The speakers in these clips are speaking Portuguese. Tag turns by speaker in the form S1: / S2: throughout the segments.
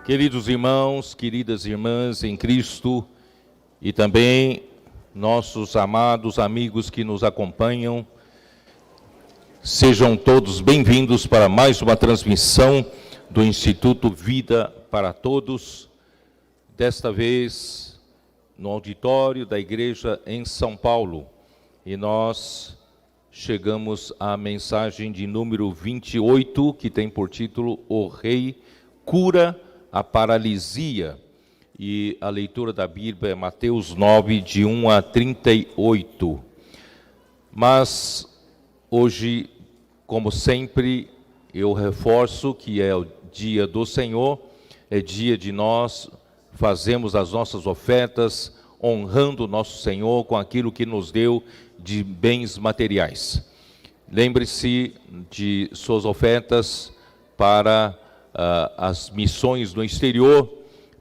S1: Queridos irmãos, queridas irmãs em Cristo e também nossos amados amigos que nos acompanham, sejam todos bem-vindos para mais uma transmissão do Instituto Vida para Todos, desta vez no auditório da igreja em São Paulo. E nós chegamos à mensagem de número 28, que tem por título O Rei Cura a Paralisia. E a leitura da Bíblia é Mateus 9, de 1 a 38. Mas hoje, como sempre, eu reforço que é o dia do Senhor, é dia de nós fazermos as nossas ofertas, honrando o nosso Senhor com aquilo que nos deu de bens materiais. Lembre-se de suas ofertas para as missões no exterior.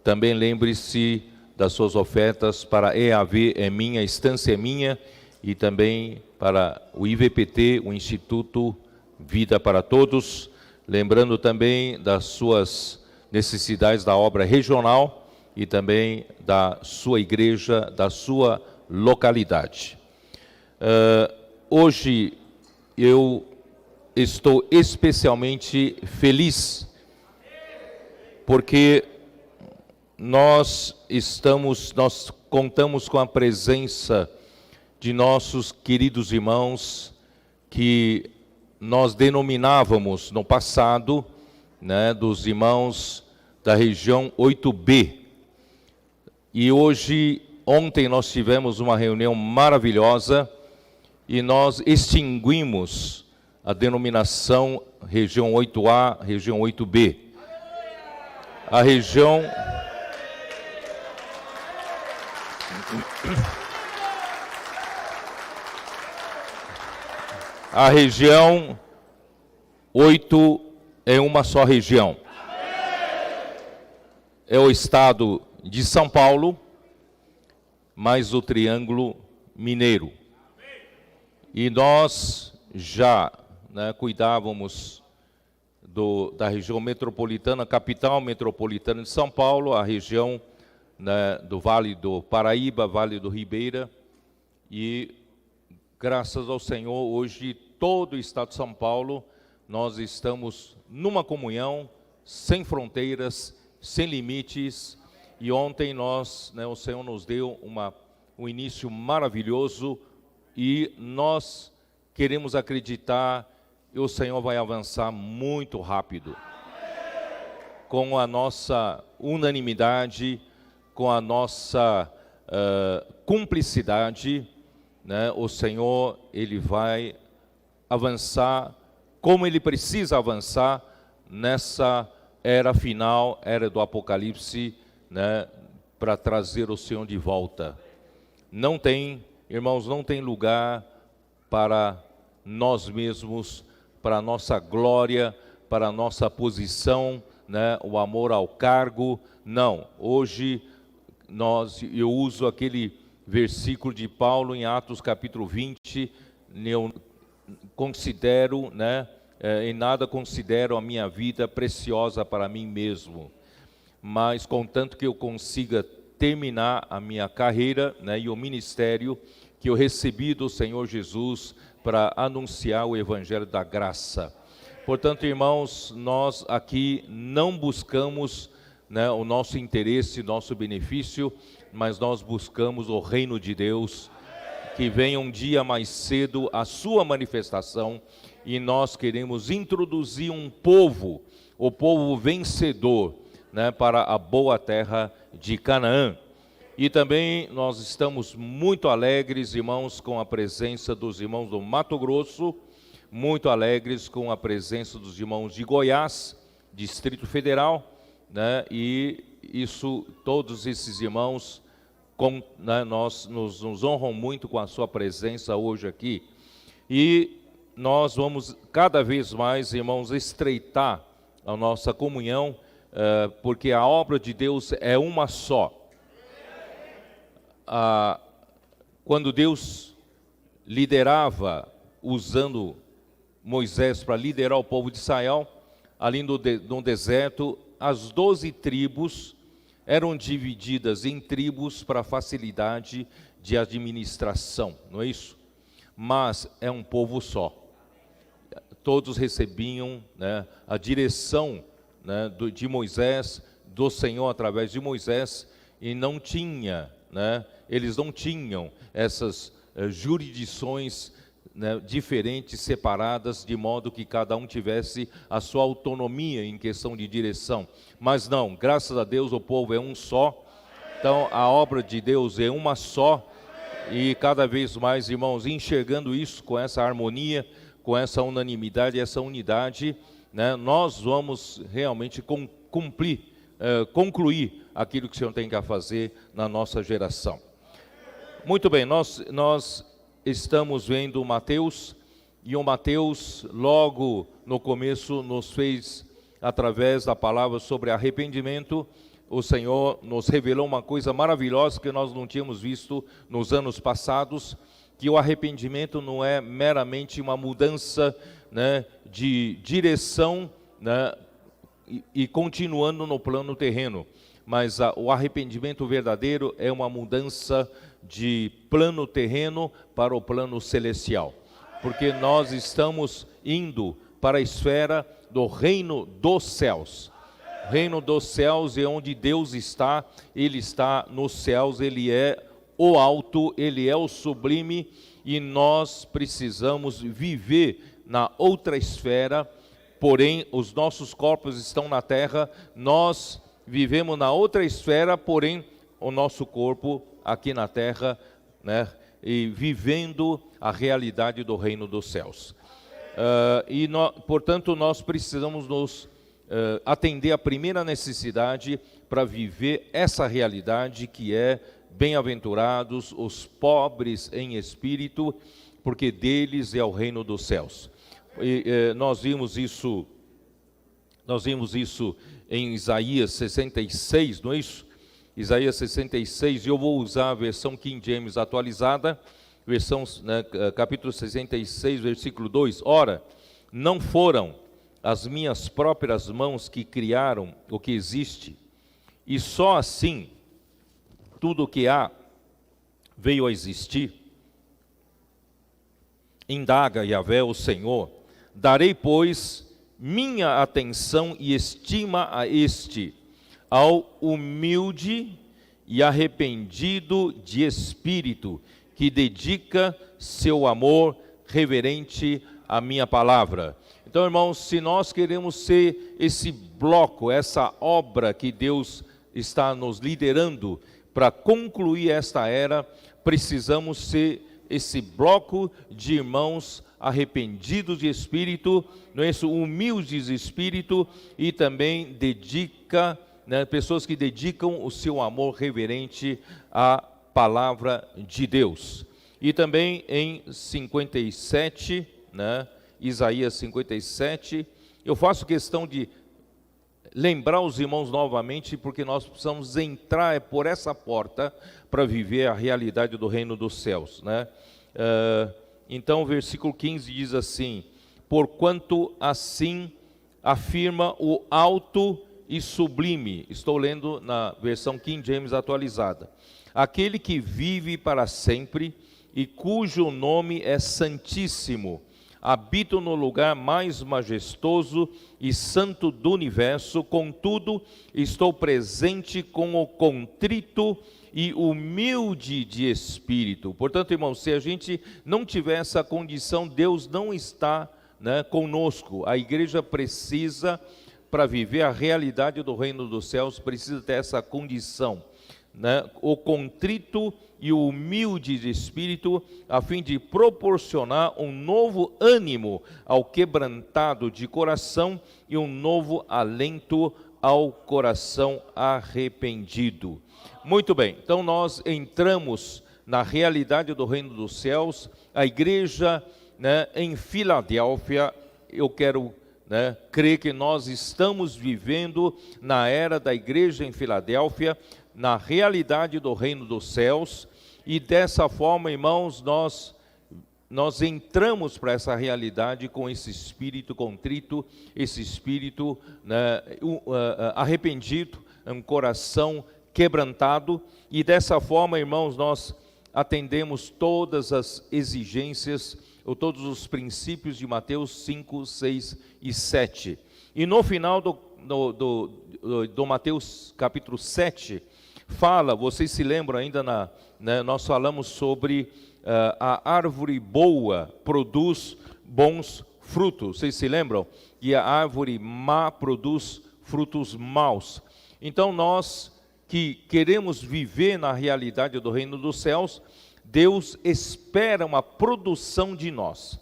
S1: Também lembre-se das suas ofertas para EAV é minha, Estância é minha, e também para o IVPT, o Instituto Vida para Todos. Lembrando também das suas necessidades da obra regional e também da sua igreja, da sua localidade. Hoje eu estou especialmente feliz porque nós contamos com a presença de nossos queridos irmãos que nós denominávamos no passado, dos irmãos da região 8B. E ontem nós tivemos uma reunião maravilhosa e nós extinguimos a denominação região 8A, região 8B. A região A região 8 é uma só região. É o estado de São Paulo, mais o Triângulo Mineiro. E nós já cuidávamos da região metropolitana, capital metropolitana de São Paulo, a região do Vale do Paraíba, Vale do Ribeira, e graças ao Senhor, hoje todo o estado de São Paulo, nós estamos numa comunhão, sem fronteiras, sem limites, e ontem o Senhor nos deu um início maravilhoso, e nós queremos acreditar que o Senhor vai avançar muito rápido, com a nossa unanimidade, com a nossa cumplicidade, o Senhor, Ele vai avançar como Ele precisa avançar nessa era final, era do Apocalipse, para trazer o Senhor de volta. Irmãos, não tem lugar para nós mesmos, para a nossa glória, para a nossa posição, o amor ao cargo. Não, hoje eu uso aquele versículo de Paulo em Atos capítulo 20, eu considero, em nada considero a minha vida preciosa para mim mesmo, mas contanto que eu consiga terminar a minha carreira, e o ministério que eu recebi do Senhor Jesus para anunciar o Evangelho da graça. Portanto, irmãos, nós aqui não buscamos o nosso interesse, nosso benefício, mas nós buscamos o reino de Deus, que venha um dia mais cedo a sua manifestação, e nós queremos introduzir um povo, o povo vencedor, para a boa terra de Canaã. E também nós estamos muito alegres, irmãos, com a presença dos irmãos do Mato Grosso, muito alegres com a presença dos irmãos de Goiás, Distrito Federal, e todos esses irmãos nos honram muito com a sua presença hoje aqui. E nós vamos cada vez mais, irmãos, estreitar a nossa comunhão, porque a obra de Deus é uma só. Quando Deus liderava, usando Moisés para liderar o povo de Israel, ali no deserto, as 12 tribos eram divididas em tribos para facilidade de administração, não é isso? Mas é um povo só. Todos recebiam, né, a direção, né, de Moisés, do Senhor através de Moisés, e não tinha, né, eles não tinham essas jurisdições, né, diferentes, separadas, de modo que cada um tivesse a sua autonomia em questão de direção. Mas não, graças a Deus o povo é um só, então a obra de Deus é uma só, e cada vez mais, irmãos, enxergando isso com essa harmonia, com essa unanimidade, essa unidade, né, nós vamos realmente concluir aquilo que o Senhor tem que fazer na nossa geração. Muito bem, nós estamos vendo Mateus, e o Mateus logo no começo nos fez, através da palavra sobre arrependimento, o Senhor nos revelou uma coisa maravilhosa que nós não tínhamos visto nos anos passados, que o arrependimento não é meramente uma mudança, né, de direção, né, e continuando no plano terreno, mas o arrependimento verdadeiro é uma mudança de plano terreno para o plano celestial, porque nós estamos indo para a esfera do reino dos céus. O reino dos céus é onde Deus está, Ele está nos céus, Ele é o alto, Ele é o sublime, e nós precisamos viver na outra esfera, porém os nossos corpos estão na terra, nós vivemos na outra esfera, porém o nosso corpo aqui na terra, né, e vivendo a realidade do reino dos céus. Portanto, nós precisamos nos atender à primeira necessidade para viver essa realidade, que é bem-aventurados os pobres em espírito, porque deles é o reino dos céus. Nós vimos isso em Isaías 66, não é isso? Isaías 66, e eu vou usar a versão King James atualizada, capítulo 66, versículo 2. Ora, não foram as minhas próprias mãos que criaram o que existe, e só assim tudo o que há veio a existir? Indaga Yahvé, o Senhor, darei, pois, minha atenção e estima a este, ao humilde e arrependido de espírito, que dedica seu amor reverente à minha palavra. Então, irmãos, se nós queremos ser esse bloco, essa obra que Deus está nos liderando para concluir esta era, precisamos ser esse bloco de irmãos arrependidos de espírito, não é isso? Humildes de espírito, e também pessoas que dedicam o seu amor reverente à palavra de Deus. E também em 57, né, Isaías 57, eu faço questão de lembrar os irmãos novamente, porque nós precisamos entrar por essa porta para viver a realidade do reino dos céus, né? Então o versículo 15 diz assim: porquanto assim afirma o alto e sublime, estou lendo na versão King James atualizada, aquele que vive para sempre e cujo nome é santíssimo, habito no lugar mais majestoso e santo do universo, contudo estou presente com o contrito e humilde de espírito. Portanto, irmãos, se a gente não tiver essa condição, Deus não está, né, conosco. A igreja precisa, para viver a realidade do reino dos céus, precisa ter essa condição, né, o contrito e o humilde de espírito, a fim de proporcionar um novo ânimo ao quebrantado de coração e um novo alento ao coração arrependido. Muito bem, então nós entramos na realidade do reino dos céus. A igreja, né, em Filadélfia, eu quero, né, crer que nós estamos vivendo na era da igreja em Filadélfia, na realidade do reino dos céus, e dessa forma, irmãos, nós nós entramos para essa realidade com esse espírito contrito, esse espírito, né, arrependido, um coração quebrantado, e dessa forma, irmãos, nós atendemos todas as exigências, ou todos os princípios de Mateus 5, 6 e 7. E no final do Mateus capítulo 7, fala, vocês se lembram ainda, nós falamos sobre a árvore boa produz bons frutos, vocês se lembram? E a árvore má produz frutos maus. Então nós que queremos viver na realidade do reino dos céus, Deus espera uma produção de nós.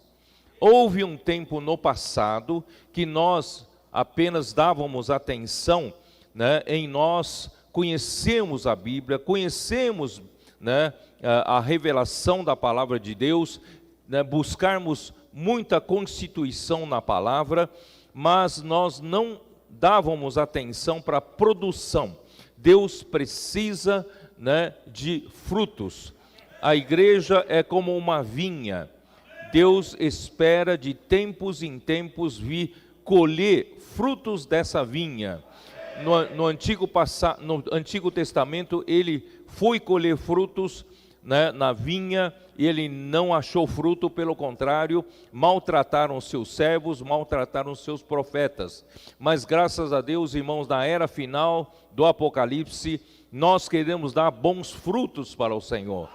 S1: Houve um tempo no passado que nós apenas dávamos atenção, né, em nós conhecemos a Bíblia, conhecemos, né, a revelação da palavra de Deus, né, buscarmos muita constituição na palavra, mas nós não dávamos atenção para a produção. Deus precisa, né, de frutos. A igreja é como uma vinha. Deus espera de tempos em tempos vir colher frutos dessa vinha. No Antigo Testamento, ele foi colher frutos, né, na vinha, e ele não achou fruto, pelo contrário, maltrataram os seus servos, maltrataram os seus profetas. Mas graças a Deus, irmãos, na era final do Apocalipse, nós queremos dar bons frutos para o Senhor.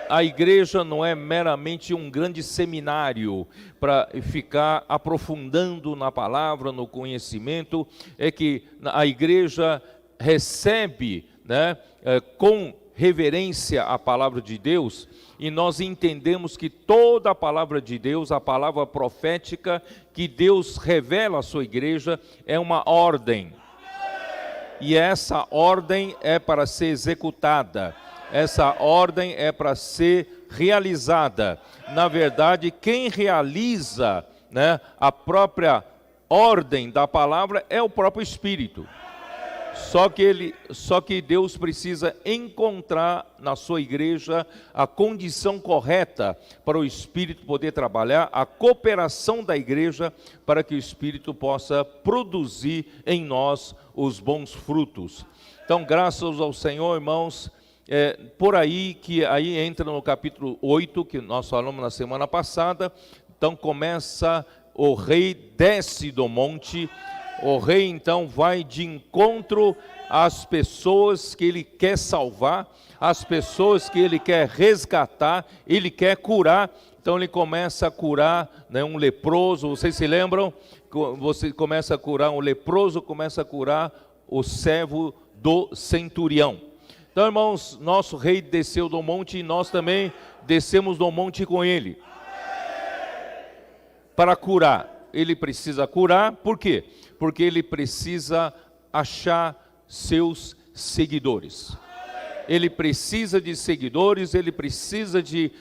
S1: A igreja não é meramente um grande seminário para ficar aprofundando na palavra, no conhecimento, é que a igreja recebe, né, com reverência a palavra de Deus, e nós entendemos que toda a palavra de Deus, a palavra profética que Deus revela à sua igreja, é uma ordem, e essa ordem é para ser executada, essa ordem é para ser realizada. Na verdade, quem realiza, né, a própria ordem da palavra é o próprio Espírito. Só que Deus precisa encontrar na sua igreja a condição correta para o Espírito poder trabalhar, a cooperação da igreja para que o Espírito possa produzir em nós os bons frutos. Então, graças ao Senhor, irmãos, por aí que aí entra no capítulo 8, que nós falamos na semana passada. Então começa, o rei desce do monte. O rei então vai de encontro às pessoas que ele quer salvar, às pessoas que ele quer resgatar, ele quer curar. Então ele começa a curar, né, um leproso, vocês se lembram? Você começa a curar um leproso, começa a curar o servo do centurião. Então, irmãos, nosso rei desceu do monte e nós também descemos do monte com ele. Para curar, ele precisa curar, por quê? Porque ele precisa achar seus seguidores. Ele precisa de seguidores, ele precisa de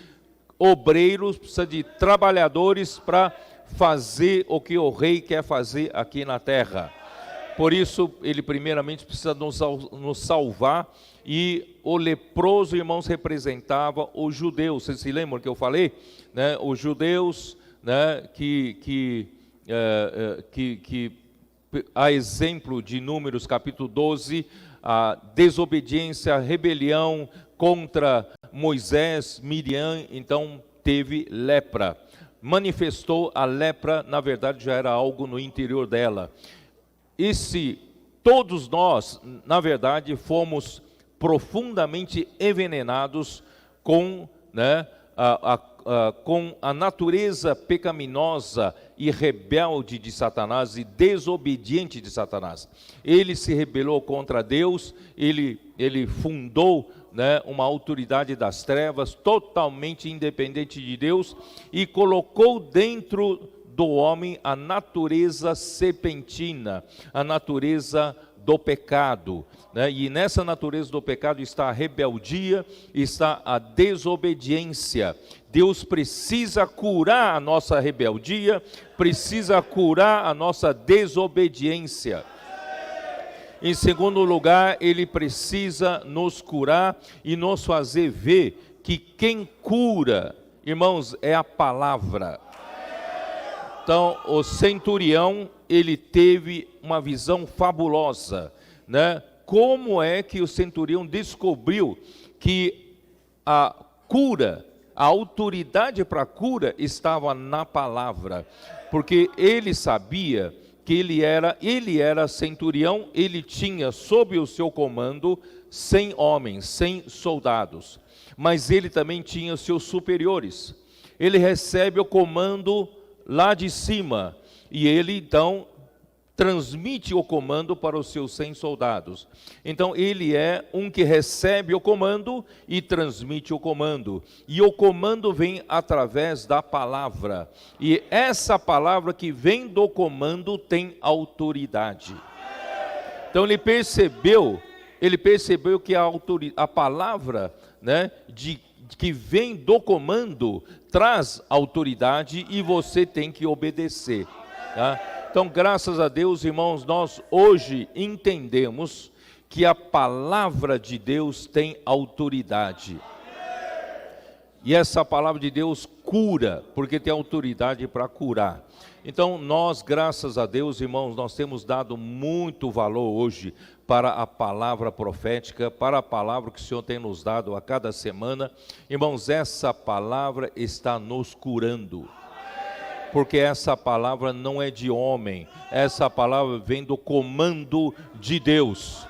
S1: obreiros, precisa de trabalhadores para fazer o que o rei quer fazer aqui na terra. Por isso, ele primeiramente precisa nos salvar, e o leproso, irmãos, representava os judeus. Vocês se lembram que eu falei? Né? Os judeus, né, que a exemplo de Números capítulo 12, a desobediência, a rebelião contra Moisés, Miriam, então teve lepra. Manifestou a lepra, na verdade já era algo no interior dela. E se todos nós, na verdade, fomos profundamente envenenados com, né, com a natureza pecaminosa e rebelde de Satanás e desobediente de Satanás. Ele se rebelou contra Deus, ele fundou, né, uma autoridade das trevas totalmente independente de Deus e colocou dentro do homem a natureza serpentina, a natureza do pecado, né? E nessa natureza do pecado está a rebeldia, está a desobediência. Deus precisa curar a nossa rebeldia, precisa curar a nossa desobediência. Em segundo lugar, ele precisa nos curar e nos fazer ver que quem cura Irmãos, é a palavra. Então, o centurião, ele teve uma visão fabulosa, né? Como é que o centurião descobriu que a cura, a autoridade para a cura estava na palavra? Porque ele sabia que ele era centurião, ele tinha sob o seu comando 100 homens, 100 soldados, mas ele também tinha seus superiores. Ele recebe o comando lá de cima, e ele então transmite o comando para os seus 100 soldados. Então ele é um que recebe o comando e transmite o comando. E o comando vem através da palavra. E essa palavra que vem do comando tem autoridade. Então ele percebeu que a palavra, né, que vem do comando traz autoridade e você tem que obedecer, tá? Então, graças a Deus, irmãos, nós hoje entendemos que a palavra de Deus tem autoridade. E essa palavra de Deus cura, porque tem autoridade para curar. Então, nós, graças a Deus, irmãos, nós temos dado muito valor hoje para a palavra profética, para a palavra que o Senhor tem nos dado a cada semana. Irmãos, essa palavra está nos curando. Porque essa palavra não é de homem, essa palavra vem do comando de Deus.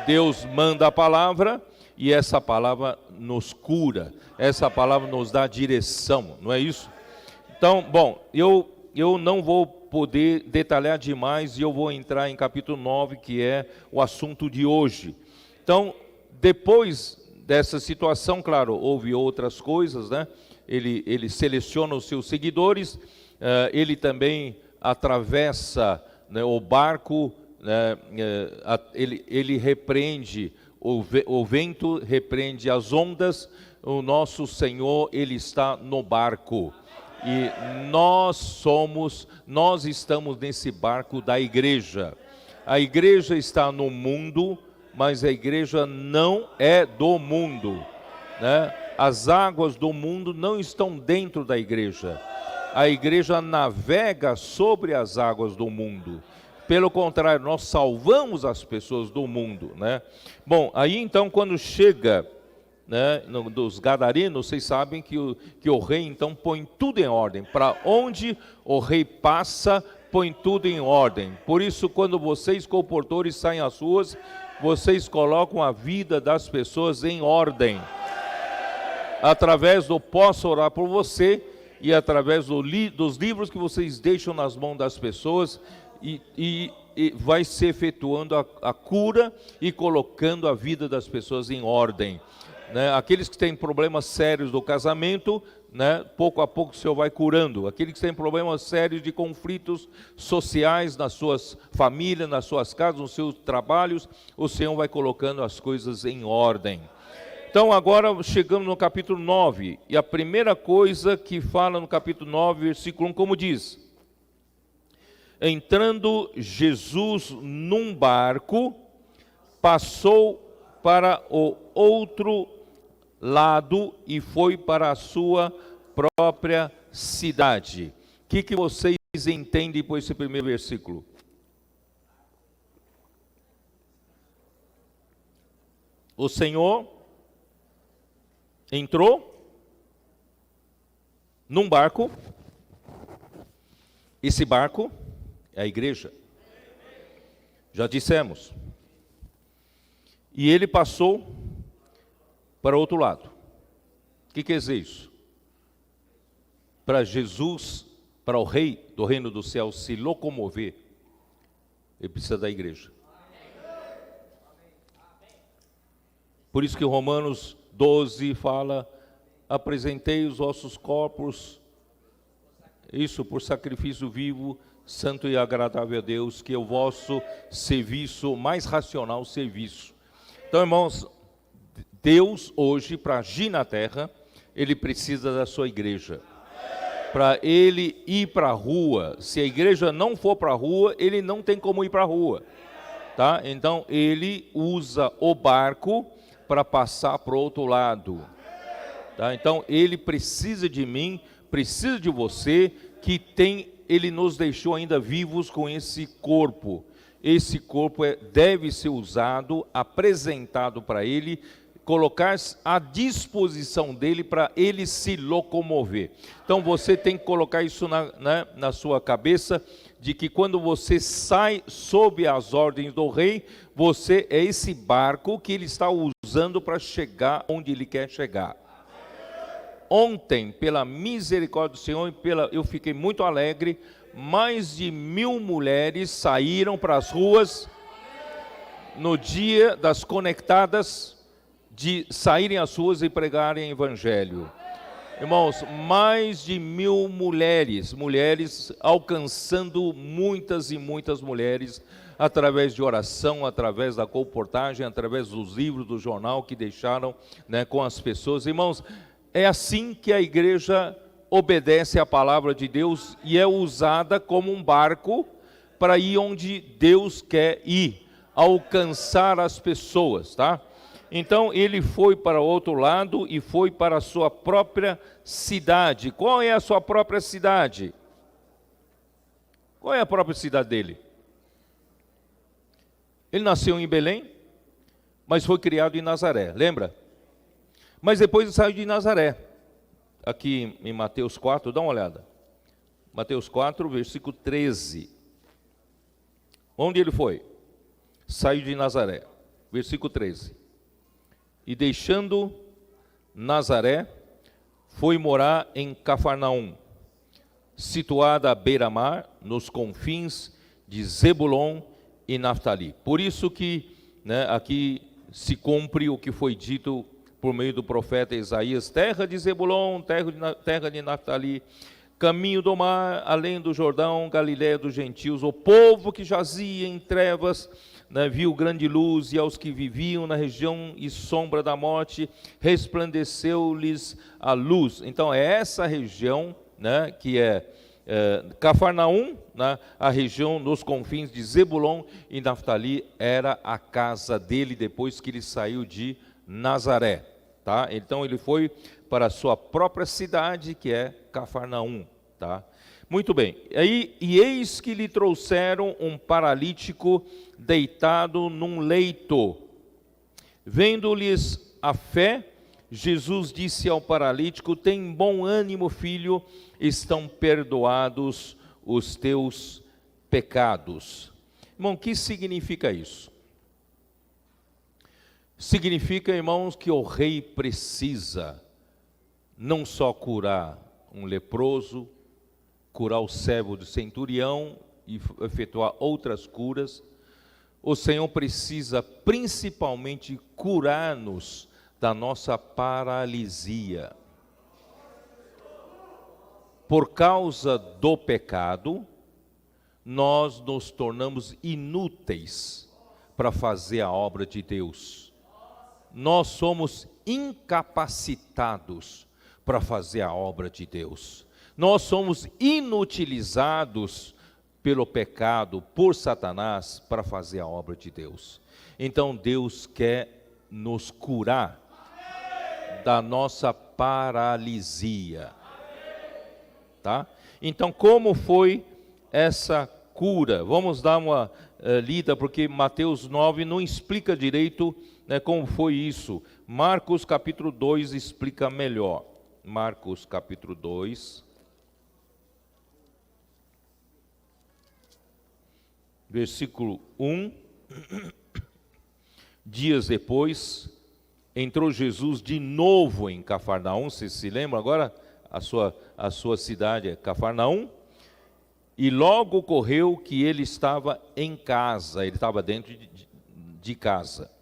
S1: Deus manda a palavra e essa palavra nos cura, essa palavra nos dá direção, não é isso? Então, bom, eu não vou poder detalhar demais e eu vou entrar em capítulo 9, que é o assunto de hoje. Então, depois dessa situação, claro, houve outras coisas, né? Ele seleciona os seus seguidores, ele também atravessa, né, o barco, né, ele repreende o vento, repreende as ondas. O nosso Senhor, ele está no barco. E nós estamos nesse barco da igreja. A igreja está no mundo, mas a igreja não é do mundo, né? As águas do mundo não estão dentro da igreja. A igreja navega sobre as águas do mundo. Pelo contrário, nós salvamos as pessoas do mundo, né? Bom, aí então quando chega, né, dos Gadarenos, vocês sabem que o rei então põe tudo em ordem. Para onde o rei passa, põe tudo em ordem. Por isso, quando vocês, comportores, saem às ruas, vocês colocam a vida das pessoas em ordem. Através do posso orar por você e através dos livros que vocês deixam nas mãos das pessoas, e vai se efetuando a cura e colocando a vida das pessoas em ordem, né? Aqueles que têm problemas sérios do casamento, né, pouco a pouco o Senhor vai curando. Aqueles que têm problemas sérios de conflitos sociais nas suas famílias, nas suas casas, nos seus trabalhos, o Senhor vai colocando as coisas em ordem. Então agora chegamos no capítulo 9, e a primeira coisa que fala no capítulo 9, versículo 1, como diz: entrando Jesus num barco, passou para o outro lado e foi para a sua própria cidade. O que vocês entendem por esse primeiro versículo? O Senhor entrou num barco. Esse barco é a igreja. Já dissemos. E ele passou para o outro lado. O que quer dizer isso? Para Jesus, para o rei do reino do céu se locomover, ele precisa da igreja. Por isso que Romanos 12 fala: apresentei os vossos corpos, isso por sacrifício vivo, santo e agradável a Deus, que é o vosso serviço, mais racional serviço. Então, irmãos, Deus hoje, para agir na terra, Ele precisa da sua igreja. Para Ele ir para a rua, se a igreja não for para a rua, Ele não tem como ir para a rua, tá? Então, Ele usa o barco para passar para o outro lado. Tá? Então, ele precisa de mim, precisa de você, ele nos deixou ainda vivos com esse corpo. Esse corpo deve ser usado, apresentado para ele, colocar à disposição dele para ele se locomover. Então você tem que colocar isso na sua cabeça, de que quando você sai sob as ordens do rei, você é esse barco que ele está usando para chegar onde ele quer chegar. Ontem, pela misericórdia do Senhor, eu fiquei muito alegre, mais de 1000 mulheres saíram para as ruas no dia das conectadas, de saírem às ruas e pregarem evangelho. Irmãos, mais de 1000 mulheres alcançando muitas e muitas mulheres, através de oração, através da comportagem, através dos livros, do jornal que deixaram, com as pessoas. Irmãos, é assim que a igreja obedece à palavra de Deus e é usada como um barco para ir onde Deus quer ir, alcançar as pessoas, tá? Então ele foi para o outro lado e foi para a sua própria cidade. Qual é a sua própria cidade? Qual é a própria cidade dele? Ele nasceu em Belém, mas foi criado em Nazaré, lembra? Mas depois ele saiu de Nazaré. Aqui em Mateus 4, dá uma olhada. Mateus 4, versículo 13. Onde ele foi? Saiu de Nazaré. Versículo 13. E deixando Nazaré, foi morar em Cafarnaum, situada à beira-mar, nos confins de Zebulon e Naftali. Por isso que aqui se cumpre o que foi dito por meio do profeta Isaías: terra de Zebulon, terra de Naftali, caminho do mar, além do Jordão, Galiléia dos gentios, o povo que jazia em trevas, viu grande luz, e aos que viviam na região e sombra da morte, resplandeceu-lhes a luz. Então é essa região, que é Cafarnaum, a região nos confins de Zebulon e Naftali, era a casa dele depois que ele saiu de Nazaré, tá? Então ele foi para a sua própria cidade, que é Cafarnaum, tá? Muito bem, e eis que lhe trouxeram um paralítico deitado num leito. Vendo-lhes a fé, Jesus disse ao paralítico: tem bom ânimo, filho, estão perdoados os teus pecados. Irmão, o que significa isso? Significa, irmãos, que o rei precisa não só curar um leproso, curar o servo do centurião e efetuar outras curas. O Senhor precisa principalmente curar-nos da nossa paralisia. Por causa do pecado, nós nos tornamos inúteis para fazer a obra de Deus. Nós somos incapacitados para fazer a obra de Deus. Nós somos inutilizados pelo pecado, por Satanás, para fazer a obra de Deus. Então Deus quer nos curar da nossa paralisia, tá? Então, como foi essa cura? Vamos dar uma lida, porque Mateus 9 não explica direito como foi isso. Marcos capítulo 2 explica melhor. Marcos capítulo 2, versículo 1. Dias depois, entrou Jesus de novo em Cafarnaum. Você se lembra agora? A sua cidade é Cafarnaum. E logo ocorreu que ele estava em casa, ele estava dentro de casa.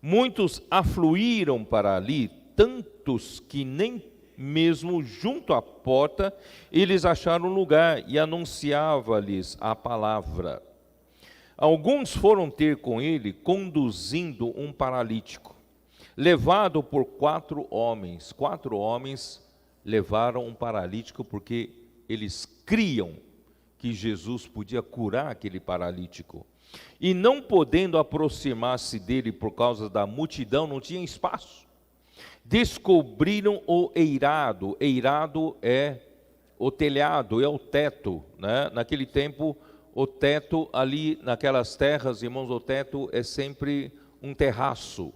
S1: Muitos afluíram para ali, tantos que nem mesmo junto à porta eles acharam lugar, e anunciava-lhes a palavra. Alguns foram ter com ele, conduzindo um paralítico, levado por 4 homens. 4 homens levaram um paralítico porque eles criam que Jesus podia curar aquele paralítico. E não podendo aproximar-se dele por causa da multidão, não tinha espaço. Descobriram o eirado. Eirado é o telhado, é o teto, né? Naquele tempo, o teto ali naquelas terras, irmãos, o teto é sempre um terraço.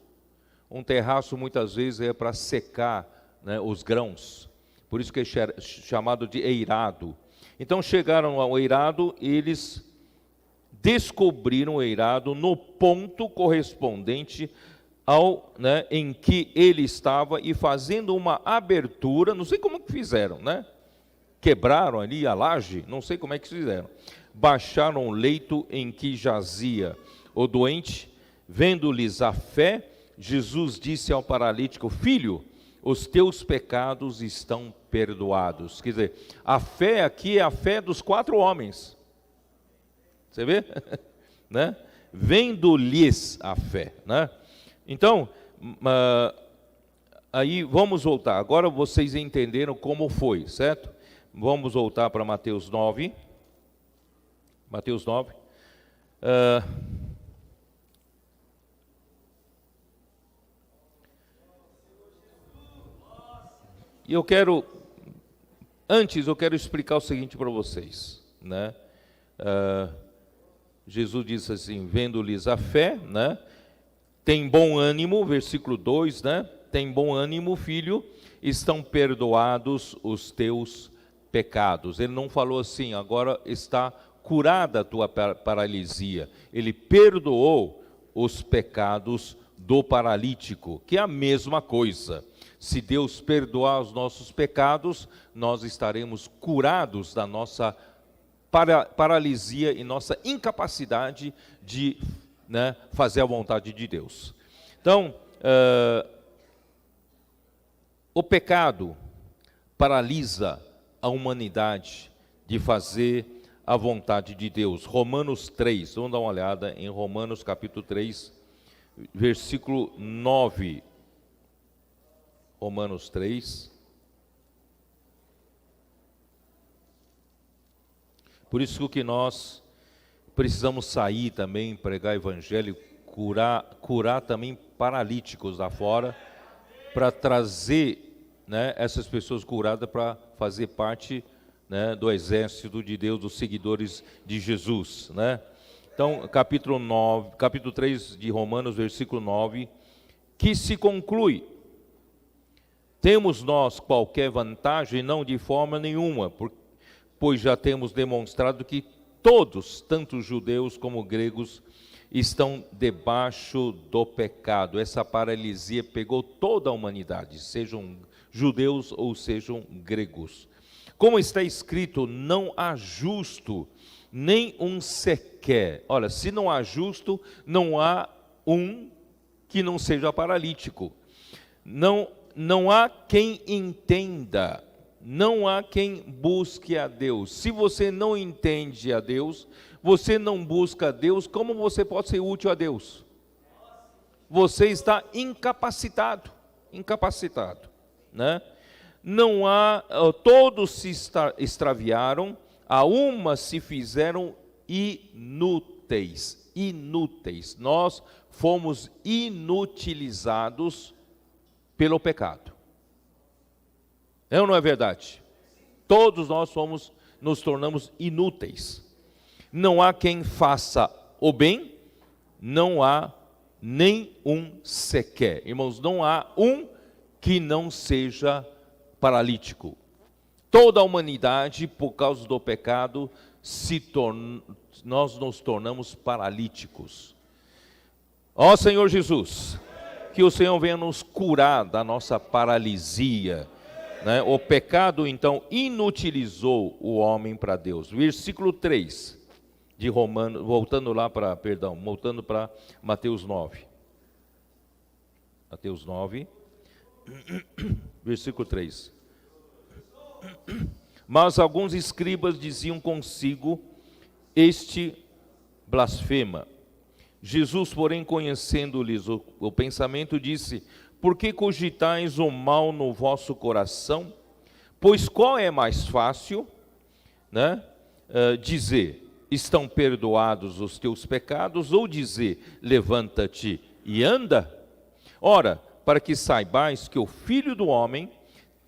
S1: Um terraço muitas vezes é para secar, né, os grãos. Por isso que é chamado de eirado. Então chegaram ao eirado e eles descobriram o eirado no ponto correspondente ao, né, em que ele estava, e fazendo uma abertura, não sei como que fizeram, né? Quebraram ali a laje, não sei como é que fizeram. Baixaram o leito em que jazia o doente, vendo-lhes a fé, Jesus disse ao paralítico: filho, os teus pecados estão perdoados. Quer dizer, a fé aqui é a fé dos 4 homens. Você vê? Né? Vendo-lhes a fé, né? Então, aí vamos voltar. Agora vocês entenderam como foi, certo? Vamos voltar para Mateus 9. Mateus 9. E eu quero explicar o seguinte para vocês, né? Jesus disse assim, vendo-lhes a fé, né? Tem bom ânimo, versículo 2, né? Tem bom ânimo, filho, estão perdoados os teus pecados. Ele não falou assim, agora está curada a tua paralisia. Ele perdoou os pecados do paralítico, que é a mesma coisa. Se Deus perdoar os nossos pecados, nós estaremos curados da nossa paralisia e nossa incapacidade de, né, fazer a vontade de Deus. Então, o pecado paralisa a humanidade de fazer a vontade de Deus. Romanos 3, vamos dar uma olhada em Romanos capítulo 3, versículo 9. Romanos 3. Por isso que nós precisamos sair também, pregar evangelho, curar também paralíticos lá fora, para trazer, né, essas pessoas curadas para fazer parte, né, do exército de Deus, dos seguidores de Jesus, né? Então, capítulo 3 de Romanos, versículo 9, que se conclui: temos nós qualquer vantagem? Não, de forma nenhuma, pois já temos demonstrado que todos, tanto judeus como gregos, estão debaixo do pecado. Essa paralisia pegou toda a humanidade, sejam judeus ou sejam gregos. Como está escrito, não há justo, nem um sequer. Olha, se não há justo, não há um que não seja paralítico. Não há quem entenda, não há quem busque a Deus. Se você não entende a Deus, você não busca a Deus, como você pode ser útil a Deus? Você está incapacitado, né? Não há, todos se extraviaram, a uma se fizeram inúteis. Nós fomos inutilizados pelo pecado. É ou não é verdade? Todos nós nos tornamos inúteis. Não há quem faça o bem, não há nem um sequer. Irmãos, não há um que não seja paralítico. Toda a humanidade, por causa do pecado, nós nos tornamos paralíticos. Ó Senhor Jesus, que o Senhor venha nos curar da nossa paralisia, né? O pecado, então, inutilizou o homem para Deus. Versículo 3 de Romanos, voltando para Mateus 9. Mateus 9, versículo 3. Mas alguns escribas diziam consigo: este blasfema. Jesus, porém, conhecendo-lhes o pensamento, disse: por que cogitais o mal no vosso coração? Pois qual é mais fácil, né, dizer: estão perdoados os teus pecados, ou dizer: levanta-te e anda? Ora, para que saibais que o Filho do Homem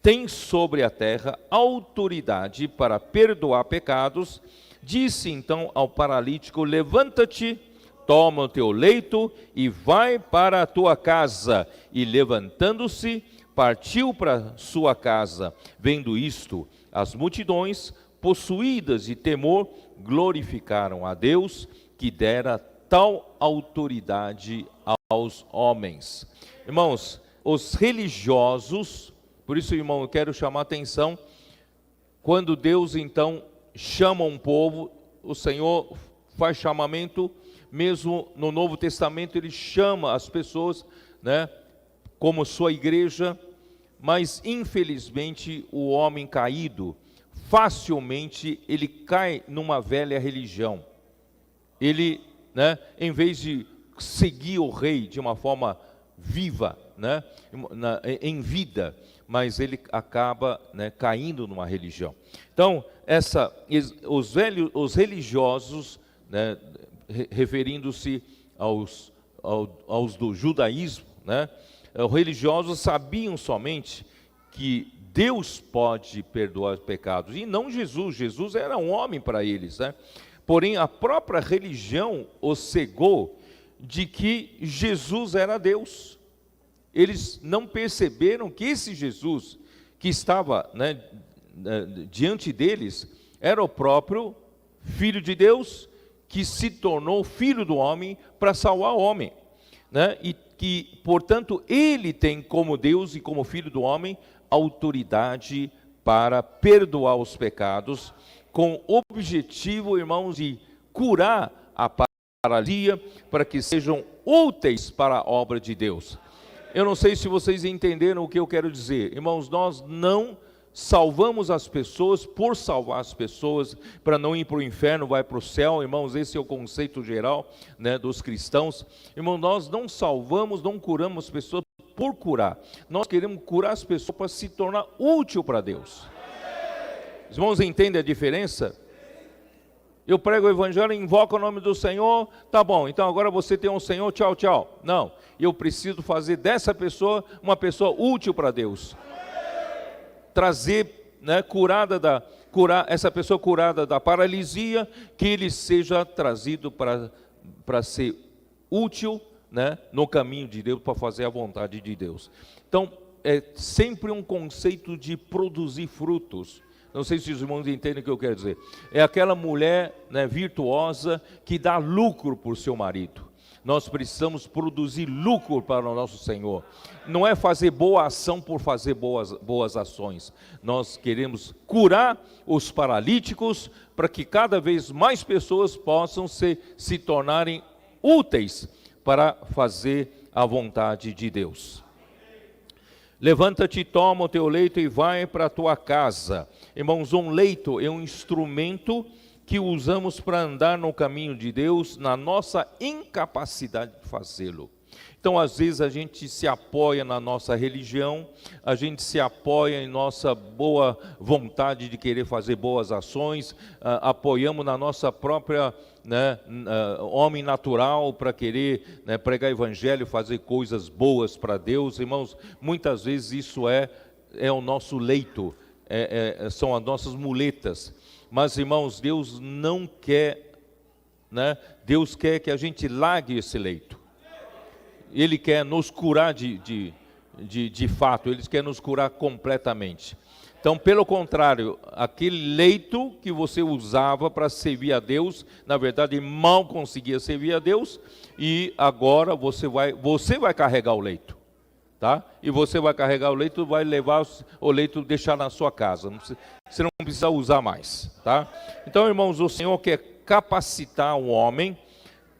S1: tem sobre a terra autoridade para perdoar pecados. Disse então ao paralítico: levanta-te, toma o teu leito e vai para a tua casa. E levantando-se, partiu para sua casa. Vendo isto, as multidões, possuídas de temor, glorificaram a Deus, que dera tal autoridade aos homens. Irmãos, os religiosos, por isso, irmão, eu quero chamar a atenção, quando Deus então chama um povo, o Senhor faz chamamento, mesmo no Novo Testamento ele chama as pessoas, né, como sua igreja, mas infelizmente o homem caído, facilmente ele cai numa velha religião. Ele, né, em vez de seguir o rei de uma forma viva, né, em vida, mas ele acaba, né, caindo numa religião. Então, os religiosos, né, referindo-se aos do judaísmo, né, os religiosos sabiam somente que Deus pode perdoar os pecados, e não Jesus. Jesus era um homem para eles, né? Porém, a própria religião os cegou de que Jesus era Deus. Eles não perceberam que esse Jesus que estava, né, diante deles era o próprio Filho de Deus, que se tornou Filho do homem para salvar o homem, né? E que, portanto, ele tem como Deus e como Filho do homem autoridade para perdoar os pecados, com o objetivo, irmãos, de curar a paralisia, para que sejam úteis para a obra de Deus. Eu não sei se vocês entenderam o que eu quero dizer. Irmãos, nós não salvamos as pessoas por salvar as pessoas, para não ir para o inferno, vai para o céu. Irmãos, esse é o conceito geral, né, dos cristãos. Irmãos, nós não salvamos, não curamos as pessoas por curar. Nós queremos curar as pessoas para se tornar útil para Deus. Os irmãos entendem a diferença? Eu prego o evangelho, invoco o nome do Senhor, tá bom, então agora você tem um Senhor, tchau, tchau. Não, eu preciso fazer dessa pessoa uma pessoa útil para Deus. Trazer, né, curar essa pessoa curada da paralisia, que ele seja trazido para ser útil, né, no caminho de Deus, para fazer a vontade de Deus. Então, é sempre um conceito de produzir frutos. Não sei se os irmãos entendem o que eu quero dizer. É aquela mulher, né, virtuosa, que dá lucro por seu marido. Nós precisamos produzir lucro para o nosso Senhor. Não é fazer boa ação por fazer boas ações. Nós queremos curar os paralíticos, para que cada vez mais pessoas possam se tornarem úteis para fazer a vontade de Deus. Levanta-te, toma o teu leito e vai para a tua casa. Irmãos, um leito é um instrumento que usamos para andar no caminho de Deus, na nossa incapacidade de fazê-lo. Então, às vezes, a gente se apoia na nossa religião, a gente se apoia em nossa boa vontade de querer fazer boas ações, apoiamos na nossa própria, né, homem natural para querer, né, pregar evangelho, fazer coisas boas para Deus. Irmãos, muitas vezes isso é o nosso leito, são as nossas muletas. Mas, irmãos, Deus não quer, né, Deus quer que a gente largue esse leito. Ele quer nos curar de fato, Ele quer nos curar completamente. Então, pelo contrário, aquele leito que você usava para servir a Deus, na verdade mal conseguia servir a Deus, e agora você vai carregar o leito, tá? E você vai carregar o leito, vai levar o leito, deixar na sua casa, você não precisa usar mais, tá? Então, irmãos, o Senhor quer capacitar o homem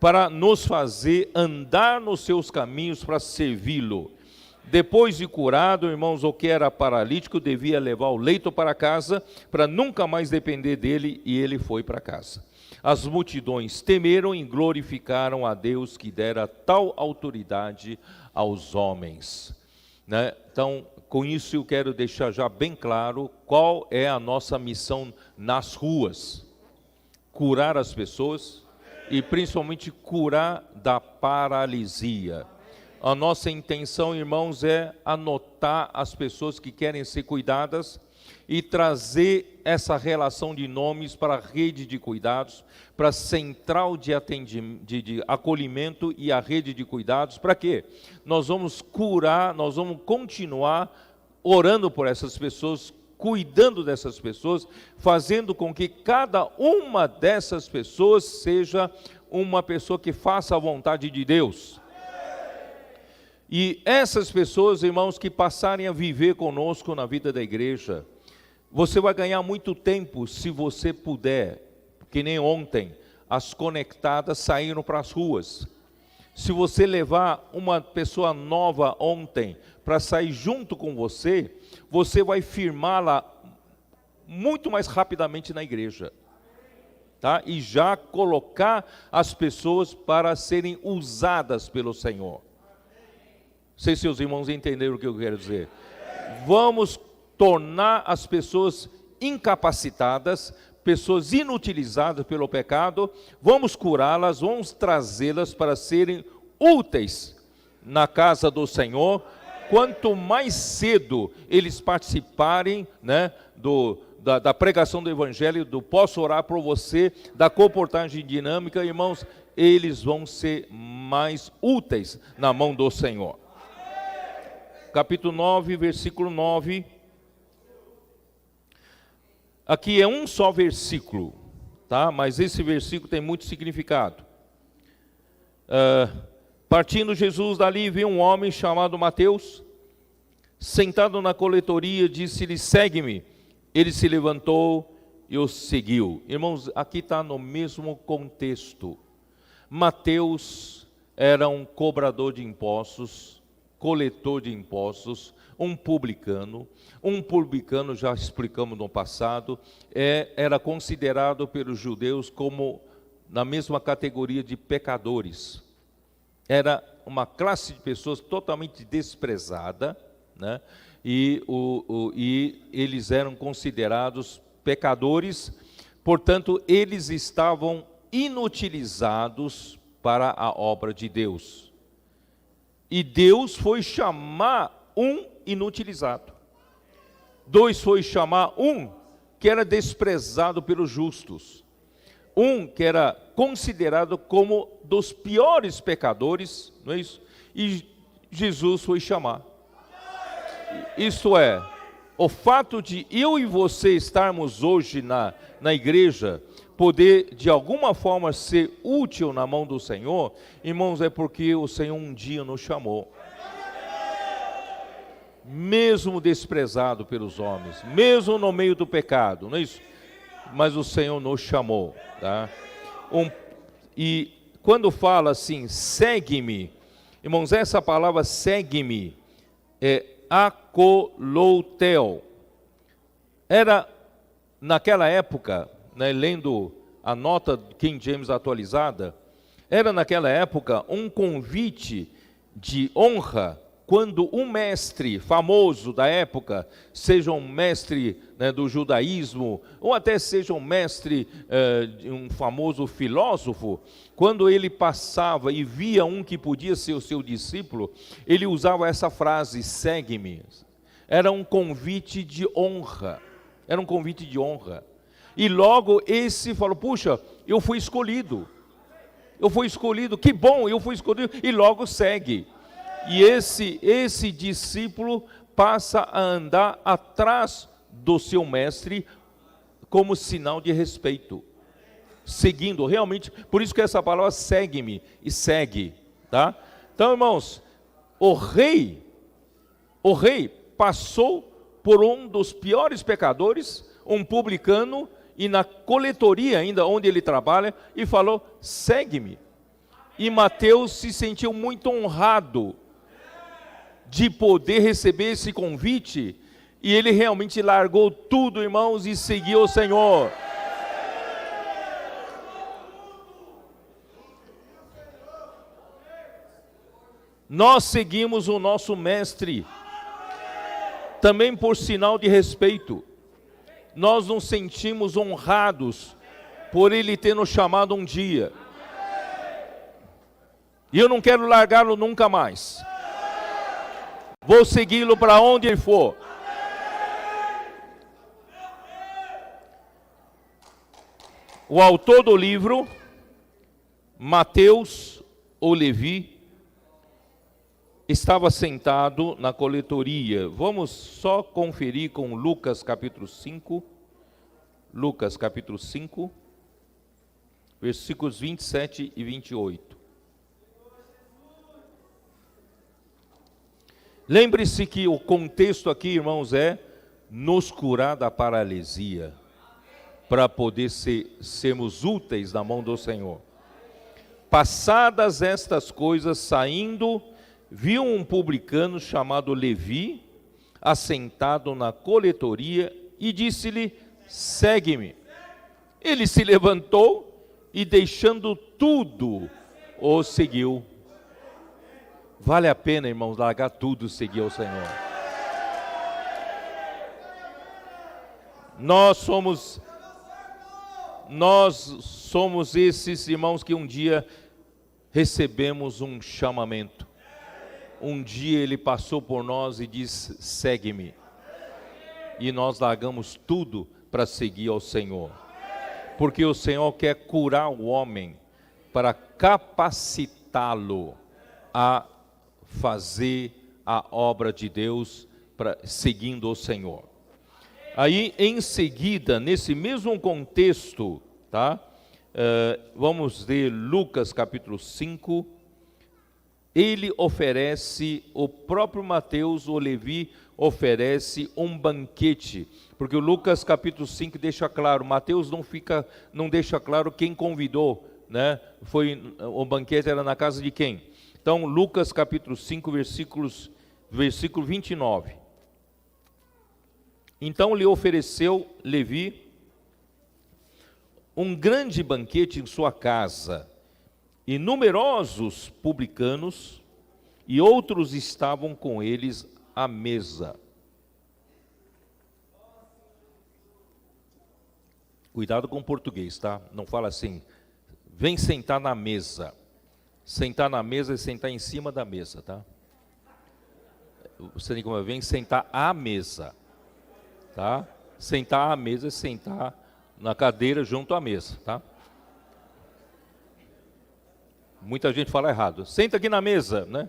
S1: para nos fazer andar nos seus caminhos para servi-lo. Depois de curado, irmãos, o que era paralítico devia levar o leito para casa, para nunca mais depender dele, e ele foi para casa. As multidões temeram e glorificaram a Deus, que dera tal autoridade aos homens, né? Então, com isso eu quero deixar já bem claro qual é a nossa missão nas ruas: curar as pessoas, e principalmente curar da paralisia. A nossa intenção, irmãos, é anotar as pessoas que querem ser cuidadas e trazer essa relação de nomes para a rede de cuidados, para a central de acolhimento e a rede de cuidados. Para quê? Nós vamos curar, nós vamos continuar orando por essas pessoas, cuidando dessas pessoas, fazendo com que cada uma dessas pessoas seja uma pessoa que faça a vontade de Deus. E essas pessoas, irmãos, que passarem a viver conosco na vida da igreja, você vai ganhar muito tempo se você puder, que nem ontem, as conectadas saíram para as ruas. Se você levar uma pessoa nova ontem para sair junto com você, você vai firmá-la muito mais rapidamente na igreja. Tá? E já colocar as pessoas para serem usadas pelo Senhor. Não sei se os irmãos entenderam o que eu quero dizer. Vamos tornar as pessoas incapacitadas, pessoas inutilizadas pelo pecado, vamos curá-las, vamos trazê-las para serem úteis na casa do Senhor. Quanto mais cedo eles participarem, né, da pregação do Evangelho, do posso orar por você, da comportagem dinâmica, irmãos, eles vão ser mais úteis na mão do Senhor. Capítulo 9, versículo 9. Aqui é um só versículo, tá? Mas esse versículo tem muito significado. Partindo Jesus dali, viu um homem chamado Mateus, sentado na coletoria, disse-lhe, segue-me. Ele se levantou e o seguiu. Irmãos, aqui está no mesmo contexto. Mateus era um cobrador de impostos, coletor de impostos, um publicano. Um publicano, já explicamos no passado, era considerado pelos judeus como na mesma categoria de pecadores. Era uma classe de pessoas totalmente desprezada, né? E eles eram considerados pecadores, portanto, eles estavam inutilizados para a obra de Deus. E Deus foi chamar um inutilizado. Dois foi chamar um que era desprezado pelos justos. Um que era considerado como dos piores pecadores, não é isso? E Jesus foi chamar. Isto é, o fato de eu e você estarmos hoje na igreja, poder de alguma forma ser útil na mão do Senhor, irmãos, é porque o Senhor um dia nos chamou. Mesmo desprezado pelos homens, mesmo no meio do pecado, não é isso? Mas o Senhor nos chamou, tá? E quando fala assim, segue-me, irmãos, essa palavra segue-me é akoloutel. Era, naquela época, né, lendo a nota King James atualizada, era naquela época um convite de honra, quando um mestre famoso da época, seja um mestre, né, do judaísmo, ou até seja um mestre, um famoso filósofo, quando ele passava e via um que podia ser o seu discípulo, ele usava essa frase, segue-me. Era um convite de honra, era um convite de honra. E logo esse falou, puxa, eu fui escolhido, que bom, eu fui escolhido, e logo segue. E esse discípulo passa a andar atrás do seu mestre como sinal de respeito, seguindo realmente. Por isso que essa palavra segue-me e segue, tá? Então, irmãos, o rei passou por um dos piores pecadores, um publicano, e na coletoria ainda onde ele trabalha, e falou, segue-me. E Mateus se sentiu muito honrado de poder receber esse convite, e ele realmente largou tudo, irmãos, e seguiu o Senhor. Nós seguimos o nosso mestre, também por sinal de respeito. Nós nos sentimos honrados por ele ter nos chamado um dia. E eu não quero largá-lo nunca mais. Vou segui-lo para onde ele for. O autor do livro, Mateus ou Levi, estava sentado na coletoria. Vamos só conferir com Lucas capítulo 5. Lucas capítulo 5, versículos 27 e 28. Lembre-se que o contexto aqui, irmãos, é nos curar da paralisia, para poder sermos úteis na mão do Senhor. Passadas estas coisas, saindo, viu um publicano chamado Levi, assentado na coletoria, e disse-lhe: segue-me. Ele se levantou e, deixando tudo, o seguiu. Vale a pena, irmãos, largar tudo e seguir ao Senhor. Nós somos esses irmãos que um dia recebemos um chamamento. Um dia ele passou por nós e disse: segue-me. E nós largamos tudo para seguir ao Senhor. Porque o Senhor quer curar o homem para capacitá-lo a fazer a obra de Deus, seguindo o Senhor. Aí, em seguida, nesse mesmo contexto, tá? Vamos ler Lucas capítulo 5. Ele oferece, o próprio Mateus ou Levi oferece um banquete, porque o Lucas capítulo 5 deixa claro, Mateus não deixa claro quem convidou, né? O banquete era na casa de quem? Então, Lucas capítulo 5, versículo 29. Então lhe ofereceu Levi um grande banquete em sua casa, e numerosos publicanos e outros estavam com eles à mesa. Cuidado com o português, tá? Não fala assim, vem sentar na mesa. Sentar na mesa é sentar em cima da mesa, tá? Você tem como vem sentar à mesa, tá? Sentar à mesa é sentar na cadeira junto à mesa, tá? Muita gente fala errado. Senta aqui na mesa, né?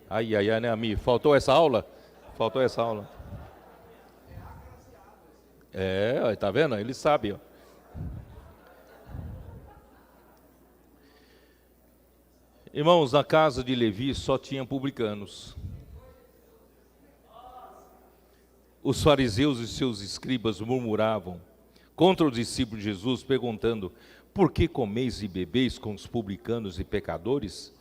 S1: Ai, né, amigo? Faltou essa aula? Tá vendo? Ele sabe, ó. Irmãos, na casa de Levi só tinha publicanos. Os fariseus e seus escribas murmuravam contra os discípulos de Jesus, perguntando: por que comeis e bebeis com os publicanos e pecadores?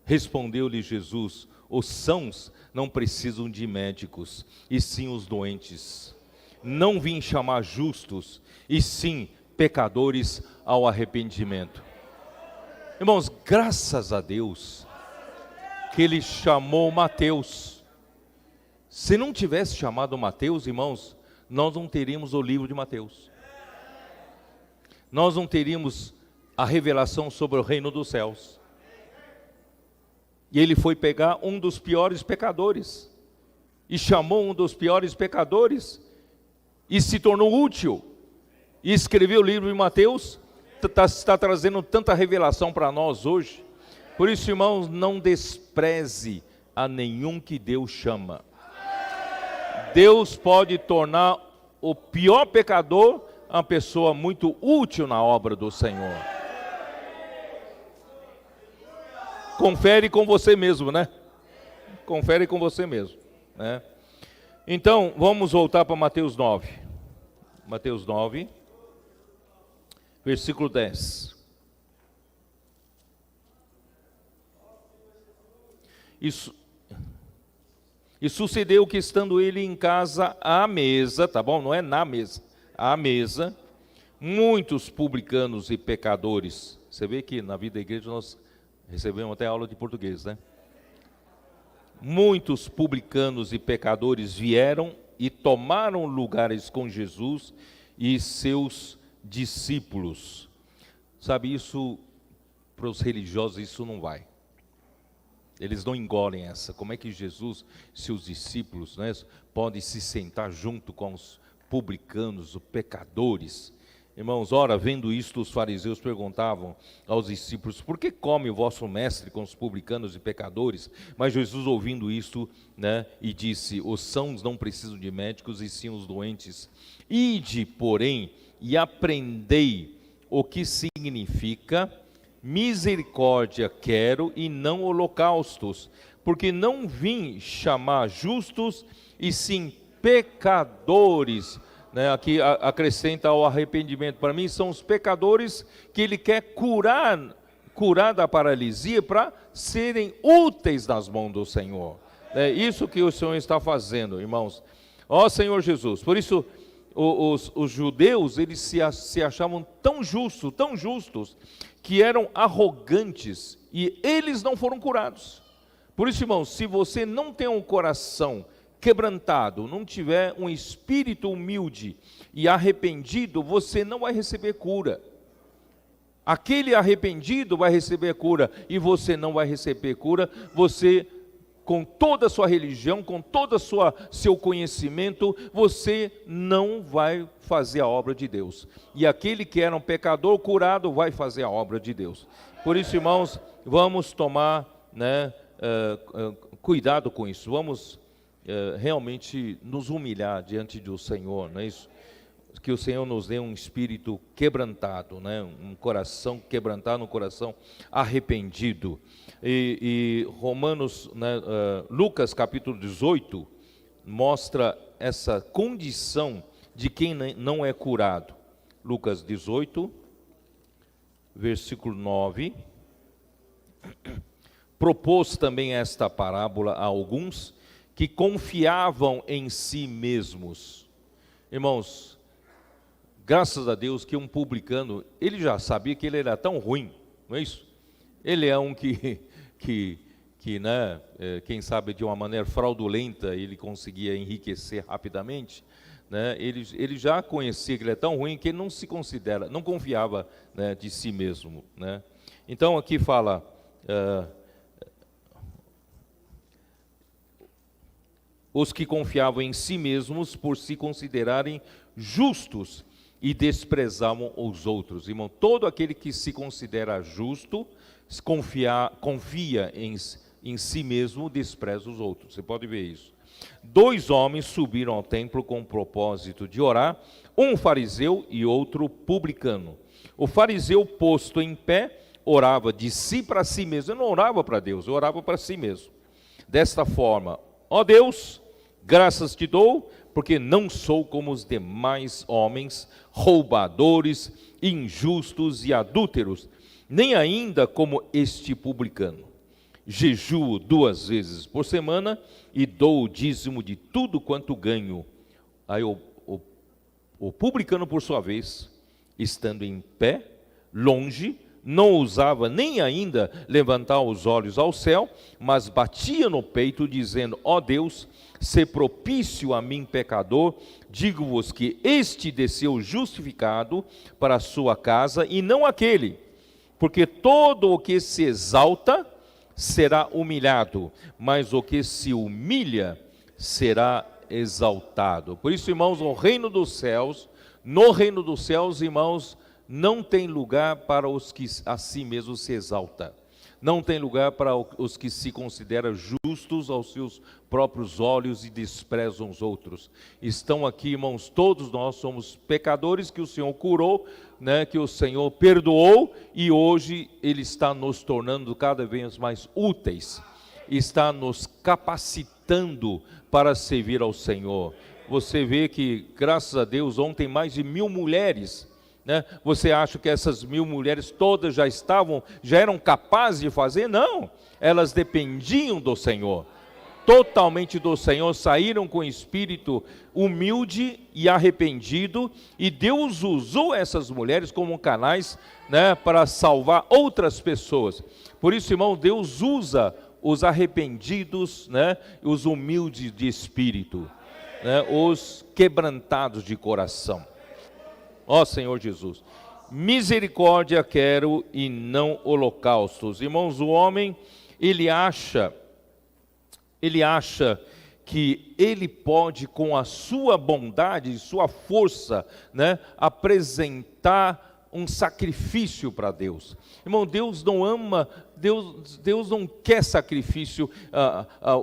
S1: Respondeu-lhe Jesus: os sãos não precisam de médicos, e sim os doentes. Não vim chamar justos, e sim pecadores ao arrependimento. Irmãos, graças a Deus que ele chamou Mateus. Se não tivesse chamado Mateus, irmãos, nós não teríamos o livro de Mateus. Nós não teríamos a revelação sobre o reino dos céus. E ele foi pegar um dos piores pecadores, e chamou um dos piores pecadores, e se tornou útil, e escreveu o livro de Mateus. Está trazendo tanta revelação para nós hoje. Por isso, irmãos, não despreze a nenhum que Deus chama. Deus pode tornar o pior pecador uma pessoa muito útil na obra do Senhor. Confere com você mesmo, né? Confere com você mesmo, né? Então, vamos voltar para Mateus 9. Mateus 9, versículo 10. E sucedeu que, estando ele em casa à mesa, tá bom? Não é na mesa, à mesa, muitos publicanos e pecadores. Você vê que na vida da igreja nós recebemos até aula de português, né? Muitos publicanos e pecadores vieram e tomaram lugares com Jesus e seus discípulos. Sabe, isso para os religiosos isso não vai. Eles não engolem essa. Como é que Jesus, seus discípulos, né, podem se sentar junto com os publicanos, os pecadores? Irmãos, ora, vendo isto, os fariseus perguntavam aos discípulos: por que come o vosso mestre com os publicanos e pecadores? Mas Jesus, ouvindo isto, né, e disse: os sãos não precisam de médicos, e sim os doentes. Ide, porém, e aprendei o que significa: misericórdia quero e não holocaustos, porque não vim chamar justos, e sim pecadores. Aqui acrescenta ao arrependimento. Para mim são os pecadores que ele quer curar da paralisia, para serem úteis nas mãos do Senhor. É isso que o Senhor está fazendo, irmãos. Ó Senhor Jesus. Por isso os judeus, eles se achavam tão justos, que eram arrogantes, e eles não foram curados. Por isso, irmãos, se você não tem um coração quebrantado, não tiver um espírito humilde e arrependido, você não vai receber cura. Aquele arrependido vai receber cura, e você não vai receber cura. Você, com toda a sua religião, com todo seu conhecimento, você não vai fazer a obra de Deus. E aquele que era um pecador curado vai fazer a obra de Deus. Por isso, irmãos, vamos tomar cuidado com isso. Vamos realmente nos humilhar diante do Senhor, não é isso? Que o Senhor nos dê um espírito quebrantado, né? Um coração quebrantado, um coração arrependido. E Romanos, Lucas capítulo 18, mostra essa condição de quem não é curado. Lucas 18, versículo 9. Propôs também esta parábola a alguns que confiavam em si mesmos. Irmãos, graças a Deus que um publicano, ele já sabia que ele era tão ruim, não é isso? Ele é um que quem sabe de uma maneira fraudulenta, ele conseguia enriquecer rapidamente, né? Ele já conhecia que ele é tão ruim que ele não confiava, né, de si mesmo, né? Então aqui fala, os que confiavam em si mesmos por se considerarem justos e desprezavam os outros. Irmão, todo aquele que se considera justo, confia em si mesmo, despreza os outros. Você pode ver isso. 2 homens subiram ao templo com o propósito de orar, um fariseu e outro publicano. O fariseu, posto em pé, orava de si para si mesmo. Eu não orava para Deus, eu orava para si mesmo. Desta forma: ó Deus, graças te dou, porque não sou como os demais homens, roubadores, injustos e adúlteros, nem ainda como este publicano. Jejuo 2 vezes por semana e dou o dízimo de tudo quanto ganho. Aí o publicano, por sua vez, estando em pé, longe, não ousava nem ainda levantar os olhos ao céu, mas batia no peito, dizendo: ó Deus, se propício a mim, pecador. Digo-vos que este desceu justificado para a sua casa, e não aquele. Porque todo o que se exalta será humilhado, mas o que se humilha será exaltado. Por isso, irmãos, no reino dos céus, irmãos, não tem lugar para os que a si mesmos se exaltam. Não tem lugar para os que se consideram justos aos seus próprios olhos e desprezam os outros. Estão aqui, irmãos, todos nós somos pecadores que o Senhor curou, né, que o Senhor perdoou, e hoje Ele está nos tornando cada vez mais úteis, está nos capacitando para servir ao Senhor. Você vê que, graças a Deus, ontem mais de 1000 mulheres, né? Você acha que essas 1000 mulheres todas já eram capazes de fazer? Não, elas dependiam do Senhor, totalmente do Senhor, saíram com espírito humilde e arrependido, e Deus usou essas mulheres como canais, né, para salvar outras pessoas. Por isso, irmão, Deus usa os arrependidos, né, os humildes de espírito, né, os quebrantados de coração. Ó Senhor Jesus. misericórdia quero e não holocaustos. Irmãos, o homem, ele acha que ele pode, com a sua bondade, sua força, né, apresentar um sacrifício para Deus. Irmão, Deus não ama, Deus não quer sacrifício,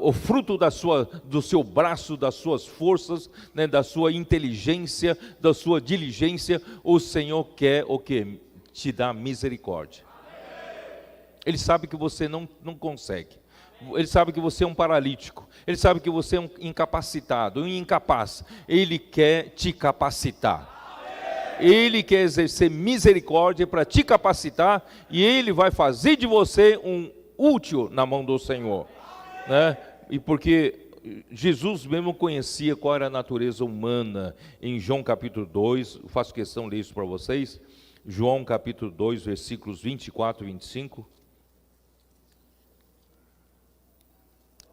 S1: o fruto do seu braço, das suas forças, né, da sua inteligência, da sua diligência. O Senhor quer o quê? Te dar misericórdia. Ele sabe que você não consegue. Ele sabe que você é um paralítico. Ele sabe que você é um incapacitado, um incapaz. Ele quer te capacitar. Ele quer exercer misericórdia para te capacitar, e Ele vai fazer de você um útil na mão do Senhor, né? E porque Jesus mesmo conhecia qual era a natureza humana. Em João capítulo 2, eu faço questão de ler isso para vocês, João capítulo 2, versículos 24 e 25.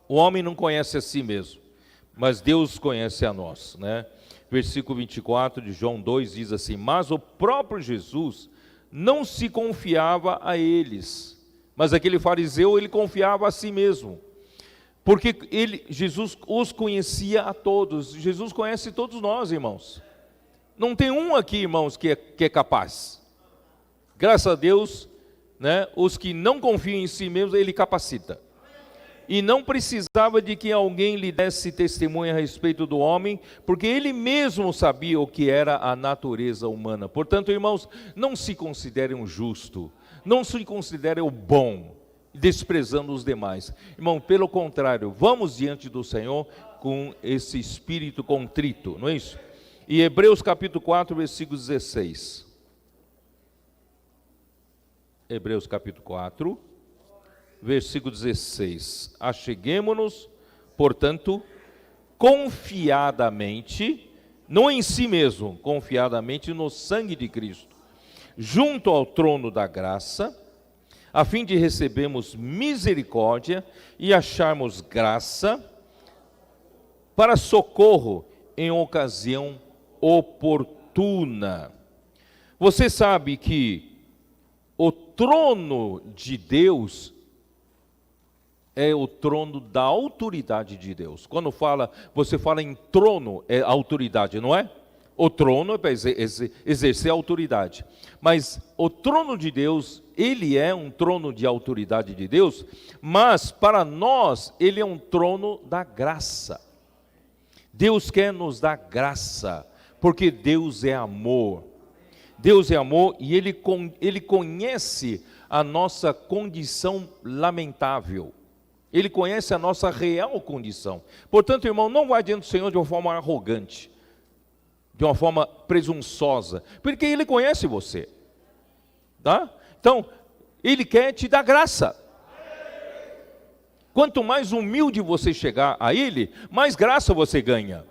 S1: O homem não conhece a si mesmo, mas Deus conhece a nós, né? Versículo 24 de João 2 diz assim: mas o próprio Jesus não se confiava a eles, mas aquele fariseu, ele confiava a si mesmo, porque Jesus os conhecia a todos. Jesus conhece todos nós, irmãos. Não tem um aqui, irmãos, que é capaz. Graças a Deus, né, os que não confiam em si mesmos, Ele capacita. E não precisava de que alguém lhe desse testemunho a respeito do homem, porque ele mesmo sabia o que era a natureza humana. Portanto, irmãos, não se considere um justo, não se considere o bom, desprezando os demais. Irmão, pelo contrário, vamos diante do Senhor com esse espírito contrito, não é isso? E Hebreus capítulo 4, versículo 16. Hebreus capítulo 4, versículo 16: acheguemo-nos, portanto, confiadamente, não em si mesmo, confiadamente no sangue de Cristo, junto ao trono da graça, a fim de recebermos misericórdia e acharmos graça para socorro em ocasião oportuna. Você sabe que o trono de Deus é o trono da autoridade de Deus. Quando você fala em trono, é autoridade, não é? O trono é para exercer autoridade. Mas o trono de Deus, ele é um trono de autoridade de Deus, mas para nós, ele é um trono da graça. Deus quer nos dar graça, porque Deus é amor. Deus é amor e Ele conhece a nossa condição lamentável. Ele conhece a nossa real condição. Portanto, irmão, não vá diante do Senhor de uma forma arrogante, de uma forma presunçosa, porque Ele conhece você, tá? Então, Ele quer te dar graça. Quanto mais humilde você chegar a Ele, mais graça você ganha.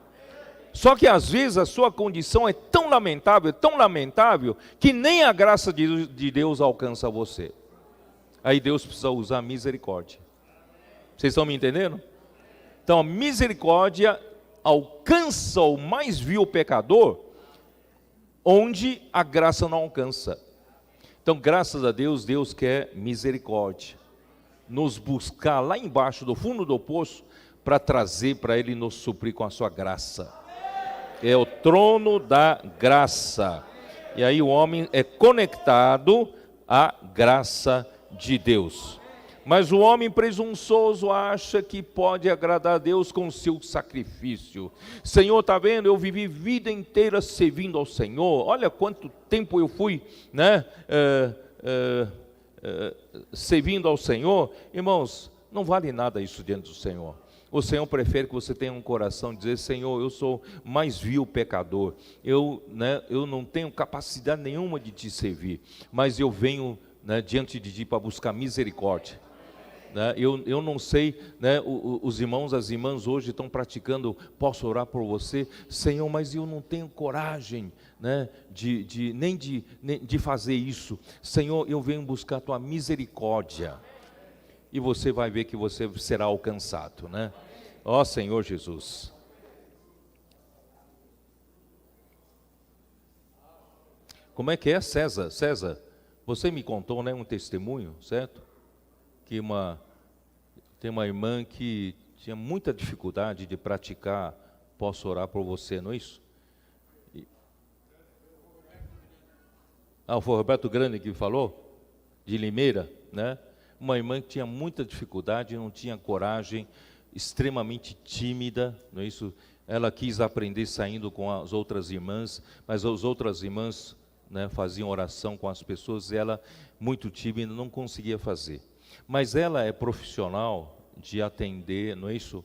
S1: Só que às vezes a sua condição é tão lamentável, que nem a graça de Deus alcança você. Aí Deus precisa usar misericórdia. Vocês estão me entendendo? Então a misericórdia alcança o mais vil pecador, onde a graça não alcança. Então, graças a Deus, Deus quer misericórdia, nos buscar lá embaixo do fundo do poço, para trazer para Ele nos suprir com a sua graça. É o trono da graça. E aí o homem é conectado à graça de Deus. Mas o homem presunçoso acha que pode agradar a Deus com o seu sacrifício. Senhor, está vendo? Eu vivi vida inteira servindo ao Senhor. Olha quanto tempo eu fui, né, servindo ao Senhor. Irmãos, não vale nada isso diante do Senhor. O Senhor prefere que você tenha um coração de dizer: Senhor, eu sou mais vil pecador. Eu não tenho capacidade nenhuma de te servir, mas eu venho, né, diante de ti para buscar misericórdia. Eu não sei, né, os irmãos, as irmãs hoje estão praticando, posso orar por você? Senhor, mas eu não tenho coragem, né, nem de fazer isso. Senhor, eu venho buscar a tua misericórdia. E você vai ver que você será alcançado, né? Ó Senhor Jesus. Como é que é, César? César, você me contou, né, um testemunho, certo? Que tem uma irmã que tinha muita dificuldade de praticar, posso orar por você, não é isso? Foi o Roberto Grande que falou, de Limeira, né? Uma irmã que tinha muita dificuldade, não tinha coragem, extremamente tímida, não é isso? Ela quis aprender saindo com as outras irmãs, mas as outras irmãs, né, faziam oração com as pessoas, e ela, muito tímida, não conseguia fazer. Mas ela é profissional de atender, não é isso?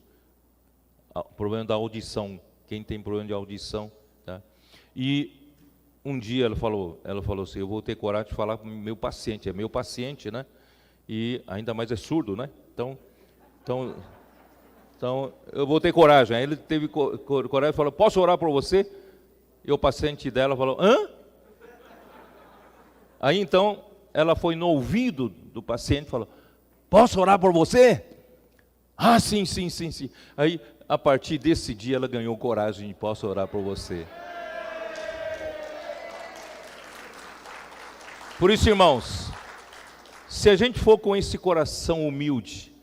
S1: O problema da audição, quem tem problema de audição, tá? E um dia ela falou assim, eu vou ter coragem de falar com o meu paciente, é meu paciente, né? E ainda mais é surdo, né? Então eu vou ter coragem. Aí ele teve coragem e falou, posso orar por você? E o paciente dela falou, hã? Aí então ela foi no ouvido do paciente e falou, posso orar por você? Ah, sim. Aí a partir desse dia ela ganhou coragem de posso orar por você. Por isso, irmãos, se a gente for com esse coração humilde,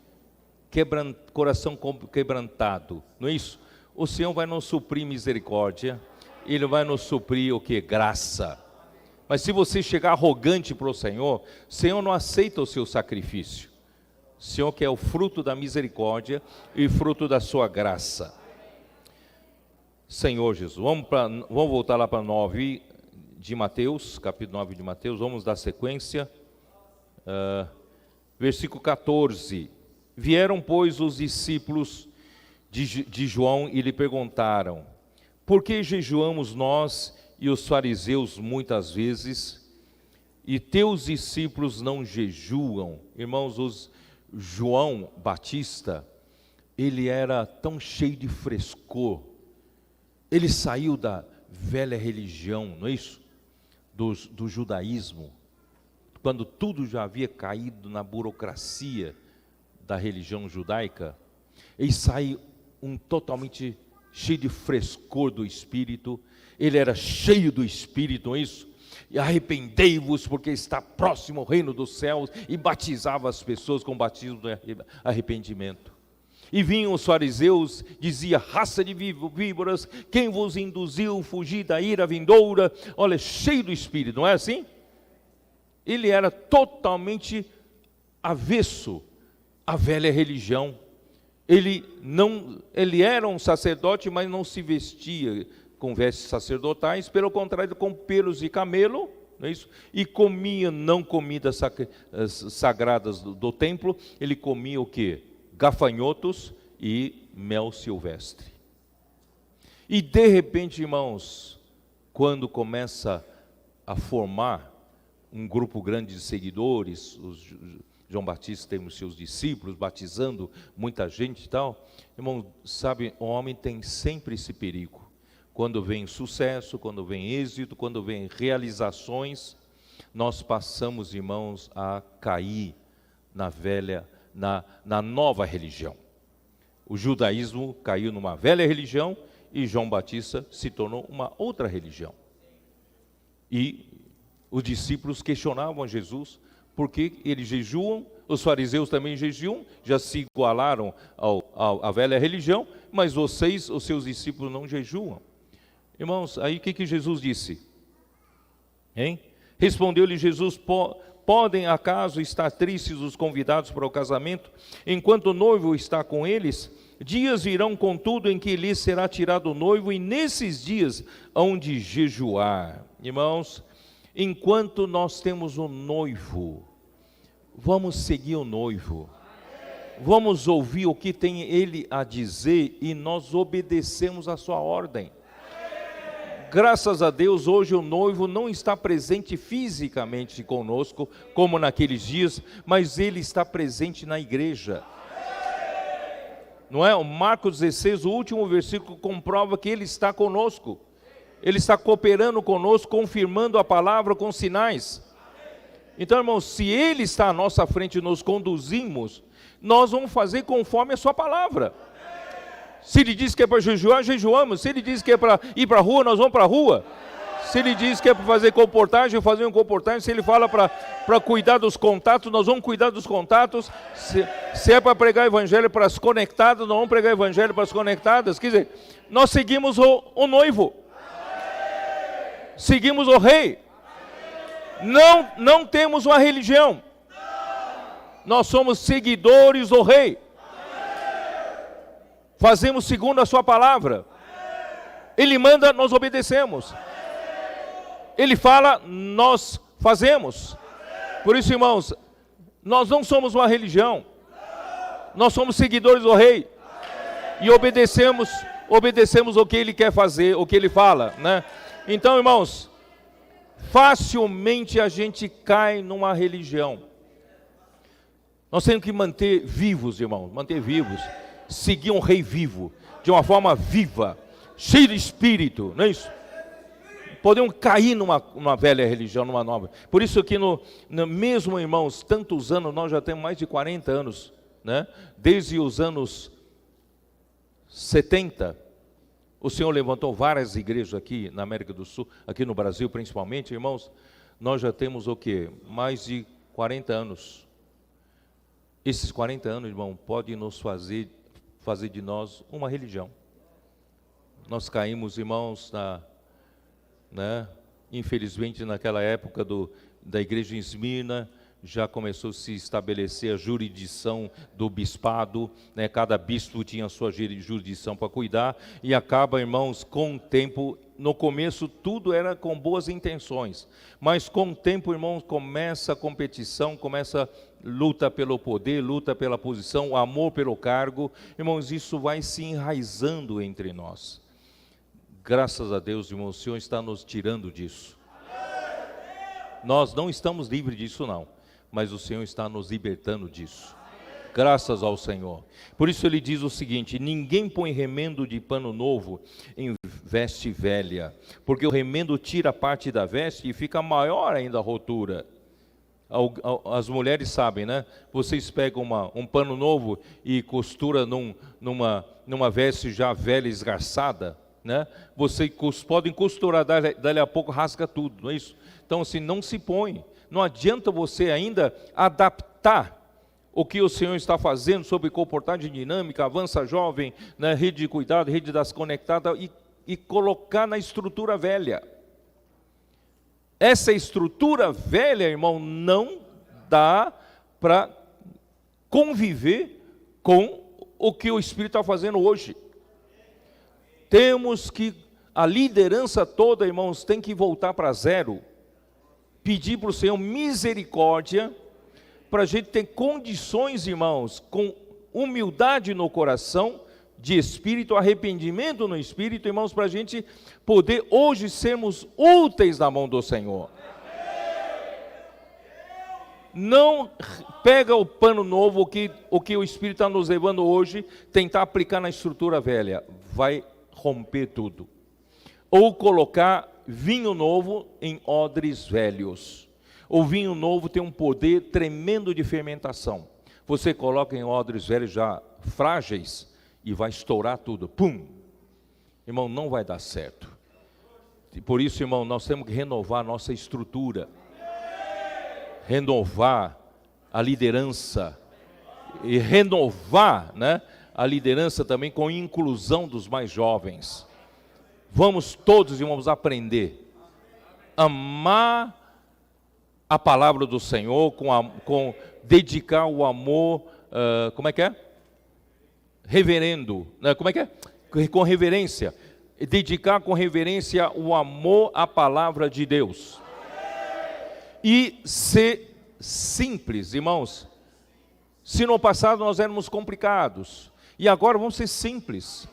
S1: coração quebrantado, não é isso? O Senhor vai nos suprir misericórdia, Ele vai nos suprir o que? Graça. Mas se você chegar arrogante para o Senhor não aceita o seu sacrifício. O Senhor quer o fruto da misericórdia e fruto da sua graça. Senhor Jesus, vamos voltar lá para 9 de Mateus, capítulo 9 de Mateus, vamos dar sequência. Versículo 14. Vieram, pois, os discípulos de João e lhe perguntaram, por que jejuamos nós e os fariseus muitas vezes, e teus discípulos não jejuam? Irmãos, João Batista, ele era tão cheio de frescor, ele saiu da velha religião, não é isso? Do judaísmo, quando tudo já havia caído na burocracia da religião judaica, ele saiu totalmente cheio de frescor do Espírito, ele era cheio do Espírito, não é isso? E arrependei-vos, porque está próximo o reino dos céus, e batizava as pessoas com batismo de arrependimento. E vinham os fariseus, dizia, raça de víboras, quem vos induziu a fugir da ira vindoura? Olha, cheio do Espírito, não é assim? Ele era totalmente avesso à velha religião. Ele era um sacerdote, mas não se vestia com vestes sacerdotais, pelo contrário, com pelos de camelo, não é isso? E comia não comidas sagradas do templo, ele comia o quê? Gafanhotos e mel silvestre. E de repente, irmãos, quando começa a formar um grupo grande de seguidores, João Batista tem os seus discípulos, batizando muita gente e tal, irmão, sabe, o homem tem sempre esse perigo. Quando vem sucesso, quando vem êxito, quando vem realizações, nós passamos, irmãos, a cair na nova religião. O judaísmo caiu numa velha religião e João Batista se tornou uma outra religião. E os discípulos questionavam Jesus, por que eles jejuam, os fariseus também jejuam, já se igualaram à velha religião, mas vocês, os seus discípulos, não jejuam. Irmãos, aí o que Jesus disse? Hein? Respondeu-lhe Jesus, podem acaso estar tristes os convidados para o casamento, enquanto o noivo está com eles? Dias virão, contudo, em que lhes será tirado o noivo, e nesses dias hão de jejuar. Irmãos, enquanto nós temos um noivo, vamos seguir o noivo, vamos ouvir o que tem ele a dizer, e nós obedecemos a sua ordem. Graças a Deus, hoje o noivo não está presente fisicamente conosco, como naqueles dias, mas ele está presente na igreja. Não é? O Marcos 16, o último versículo, comprova que ele está conosco. Ele está cooperando conosco, confirmando a palavra com sinais. Então, irmãos, se ele está à nossa frente e nos conduzimos, nós vamos fazer conforme a sua palavra. Se ele diz que é para jejuar, jejuamos. Se ele diz que é para ir para a rua, nós vamos para a rua. Se ele diz que é para fazer comportagem, fazer um comportagem. Se ele fala para cuidar dos contatos, nós vamos cuidar dos contatos. Se é para pregar evangelho para as conectadas, nós vamos pregar evangelho para as conectadas. Quer dizer, nós seguimos o noivo. Seguimos o rei. Não temos uma religião. Nós somos seguidores do rei. Fazemos segundo a sua palavra. Ele manda, nós obedecemos. Ele fala, nós fazemos. Por isso, irmãos, nós não somos uma religião. Nós somos seguidores do rei. E obedecemos o que ele quer fazer, o que ele fala, né? Então, irmãos, facilmente a gente cai numa religião. Nós temos que manter vivos, irmãos, manter vivos. Seguir um rei vivo, de uma forma viva, cheio de espírito, não é isso? Podemos cair numa velha religião, numa nova. Por isso que mesmo, irmãos, tantos anos, nós já temos mais de 40 anos, né? Desde os anos 70, o Senhor levantou várias igrejas aqui na América do Sul, aqui no Brasil principalmente, irmãos. Nós já temos o quê? Mais de 40 anos. Esses 40 anos, irmão, podem nos fazer de nós uma religião. Nós caímos, irmãos, infelizmente naquela época da igreja em Esmirna, já começou a se estabelecer a jurisdição do bispado, né? Cada bispo tinha a sua jurisdição para cuidar, e acaba, irmãos, com o tempo, no começo tudo era com boas intenções, mas com o tempo, irmãos, começa a competição, começa a luta pelo poder, luta pela posição, amor pelo cargo. Irmãos, isso vai se enraizando entre nós. Graças a Deus, irmão, o Senhor está nos tirando disso. Nós não estamos livres disso não, mas o Senhor está nos libertando disso. Graças ao Senhor. Por isso ele diz o seguinte: ninguém põe remendo de pano novo em veste velha, porque o remendo tira parte da veste e fica maior ainda a rotura. As mulheres sabem, né? Vocês pegam um pano novo e costura numa veste já velha, esgarçada, né? Vocês podem costurar, dali a pouco rasga tudo, não é isso? Então assim, não se põe. Não adianta você ainda adaptar o que o Senhor está fazendo sobre comportagem dinâmica, avança jovem, né? Rede de cuidado, rede das conectadas, e colocar na estrutura velha. Essa estrutura velha, irmão, não dá para conviver com o que o Espírito está fazendo hoje. Temos que, a liderança toda, irmãos, tem que voltar para zero. Pedir para o Senhor misericórdia, para a gente ter condições, irmãos, com humildade no coração, de espírito, arrependimento no espírito, irmãos, para a gente poder hoje sermos úteis na mão do Senhor. Não pega o pano novo, o que o Espírito está nos levando hoje, tentar aplicar na estrutura velha, vai romper tudo. Ou colocar vinho novo em odres velhos. O vinho novo tem um poder tremendo de fermentação. Você coloca em odres velhos já frágeis, e vai estourar tudo, pum! Irmão, não vai dar certo. E por isso, irmão, nós temos que renovar a nossa estrutura, renovar a liderança, e renovar, né, a liderança também com inclusão dos mais jovens. Vamos todos, irmãos, aprender, amar a palavra do Senhor, com dedicar o amor, como é que é? Reverendo, né? Como é que é? Com reverência, dedicar com reverência o amor à palavra de Deus. E ser simples, irmãos. Se no passado nós éramos complicados, e agora vamos ser simples.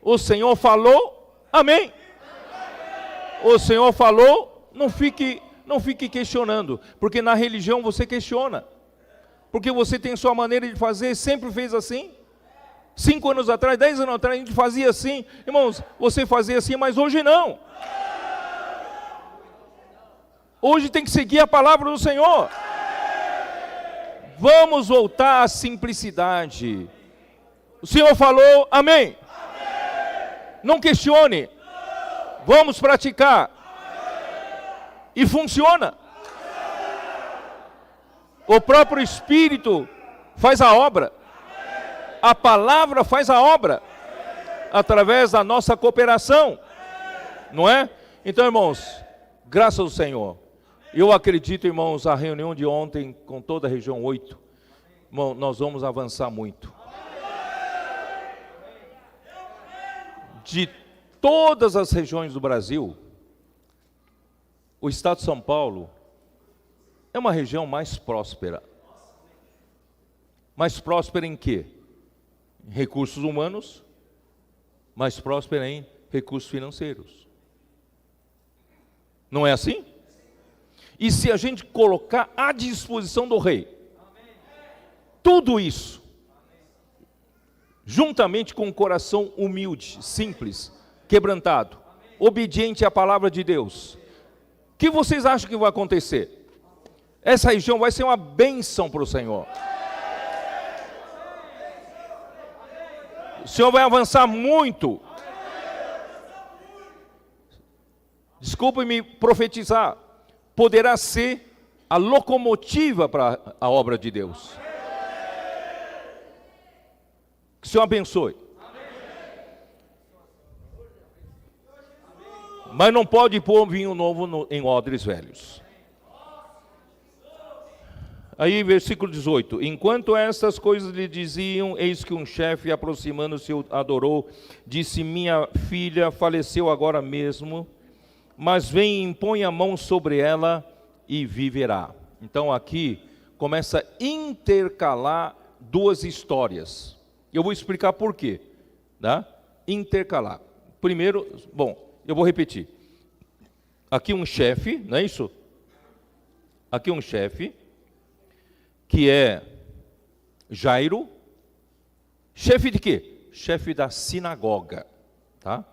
S1: O Senhor falou, amém. O Senhor falou, não fique questionando, porque na religião você questiona, porque você tem sua maneira de fazer, sempre fez assim. 5 anos atrás, 10 anos atrás, a gente fazia assim. Irmãos, você fazia assim, mas hoje não. Hoje tem que seguir a palavra do Senhor. Vamos voltar à simplicidade. O Senhor falou, amém. Não questione. Vamos praticar. E funciona. O próprio Espírito faz a obra. A palavra faz a obra. Através da nossa cooperação. Não é? Então, irmãos, graças ao Senhor. Eu acredito, irmãos, a reunião de ontem com toda a região 8. Irmão, nós vamos avançar muito. De todas as regiões do Brasil, o estado de São Paulo é uma região mais próspera. Mais próspera em quê? Em recursos humanos, mais próspera em recursos financeiros. Não é assim? E se a gente colocar à disposição do rei, tudo isso, juntamente com um coração humilde, simples, quebrantado, obediente à palavra de Deus, o que vocês acham que vai acontecer? Essa região vai ser uma bênção para o Senhor. O Senhor vai avançar muito. Desculpe-me profetizar. Poderá ser a locomotiva para a obra de Deus. Que o Senhor abençoe. Mas não pode pôr vinho novo em odres velhos. Aí, versículo 18. Enquanto estas coisas lhe diziam, eis que um chefe, aproximando-se, adorou, disse: minha filha faleceu agora mesmo, mas vem e impõe a mão sobre ela e viverá. Então aqui começa a intercalar duas histórias. Eu vou explicar por quê, tá? Intercalar. Primeiro, eu vou repetir. Aqui um chefe, não é isso? Aqui um chefe, que é Jairo. Chefe de quê? Chefe da sinagoga, tá?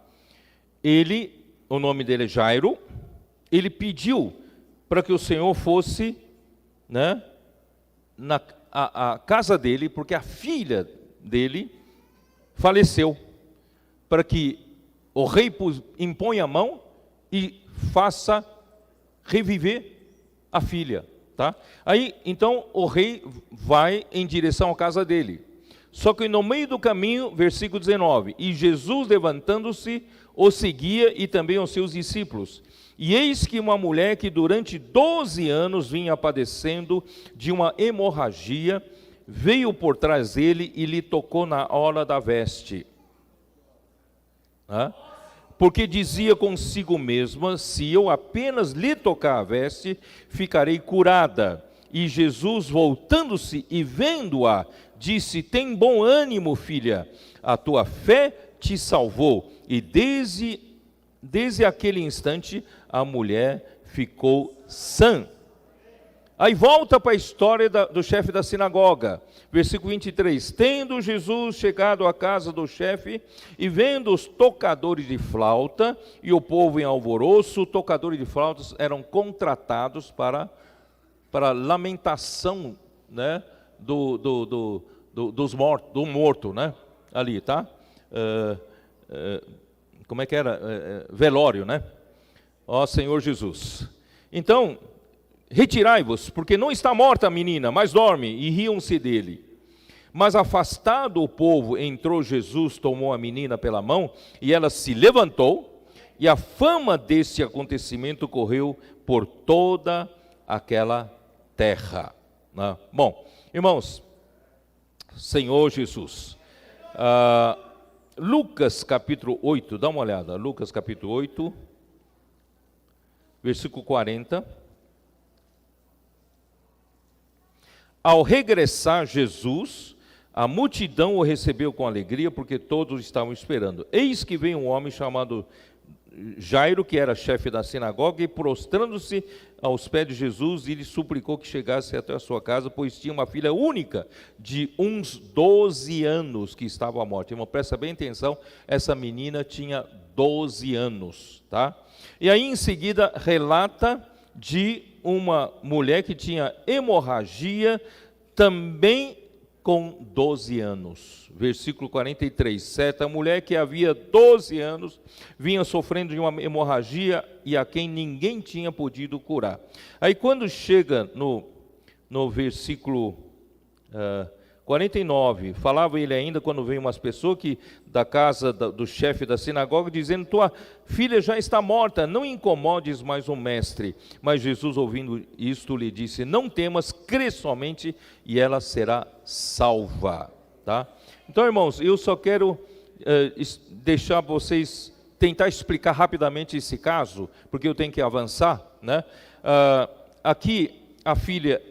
S1: O nome dele é Jairo. Ele pediu para que o Senhor fosse, né, a casa dele, porque a filha dele faleceu, para que o rei imponha a mão e faça reviver a filha, tá? Aí, então, o rei vai em direção à casa dele. Só que no meio do caminho, versículo 19, e Jesus, levantando-se, o seguia e também os seus discípulos. E eis que uma mulher que durante 12 anos vinha padecendo de uma hemorragia, veio por trás dele e lhe tocou na orla da veste. Porque dizia consigo mesma: se eu apenas lhe tocar a veste, ficarei curada. E Jesus, voltando-se e vendo-a, disse: tem bom ânimo, filha, a tua fé te salvou. E desde aquele instante a mulher ficou sã. Aí volta para a história do chefe da sinagoga, versículo 23. Tendo Jesus chegado à casa do chefe, e vendo os tocadores de flauta, e o povo em alvoroço, tocadores de flautas eram contratados para lamentação, né, do morto, né, ali, tá? Como é que era? Velório, né? Ó Senhor Jesus. Então, retirai-vos, porque não está morta a menina, mas dorme, e riam-se dele. Mas afastado o povo, entrou Jesus, tomou a menina pela mão, e ela se levantou, e a fama desse acontecimento correu por toda aquela terra. Bom, irmãos, Senhor Jesus, Lucas capítulo 8, dá uma olhada, Lucas capítulo 8, versículo 40. Ao regressar Jesus, a multidão o recebeu com alegria, porque todos estavam esperando. Eis que veio um homem chamado Jairo, que era chefe da sinagoga, e prostrando-se aos pés de Jesus, e lhe suplicou que chegasse até a sua casa, pois tinha uma filha única de uns 12 anos que estava à morte. Irmão, presta bem atenção, essa menina tinha 12 anos, tá? E aí em seguida relata de uma mulher que tinha hemorragia, também com 12 anos. Versículo 43. Certa mulher que havia 12 anos vinha sofrendo de uma hemorragia e a quem ninguém tinha podido curar. Aí quando chega no versículo 49, falava ele ainda quando veio umas pessoas da casa do chefe da sinagoga, dizendo: tua filha já está morta, não incomodes mais o mestre. Mas Jesus, ouvindo isto, lhe disse: não temas, crê somente e ela será salva. Tá? Então, irmãos, eu só quero deixar vocês, tentar explicar rapidamente esse caso, porque eu tenho que avançar, né? Aqui, a filha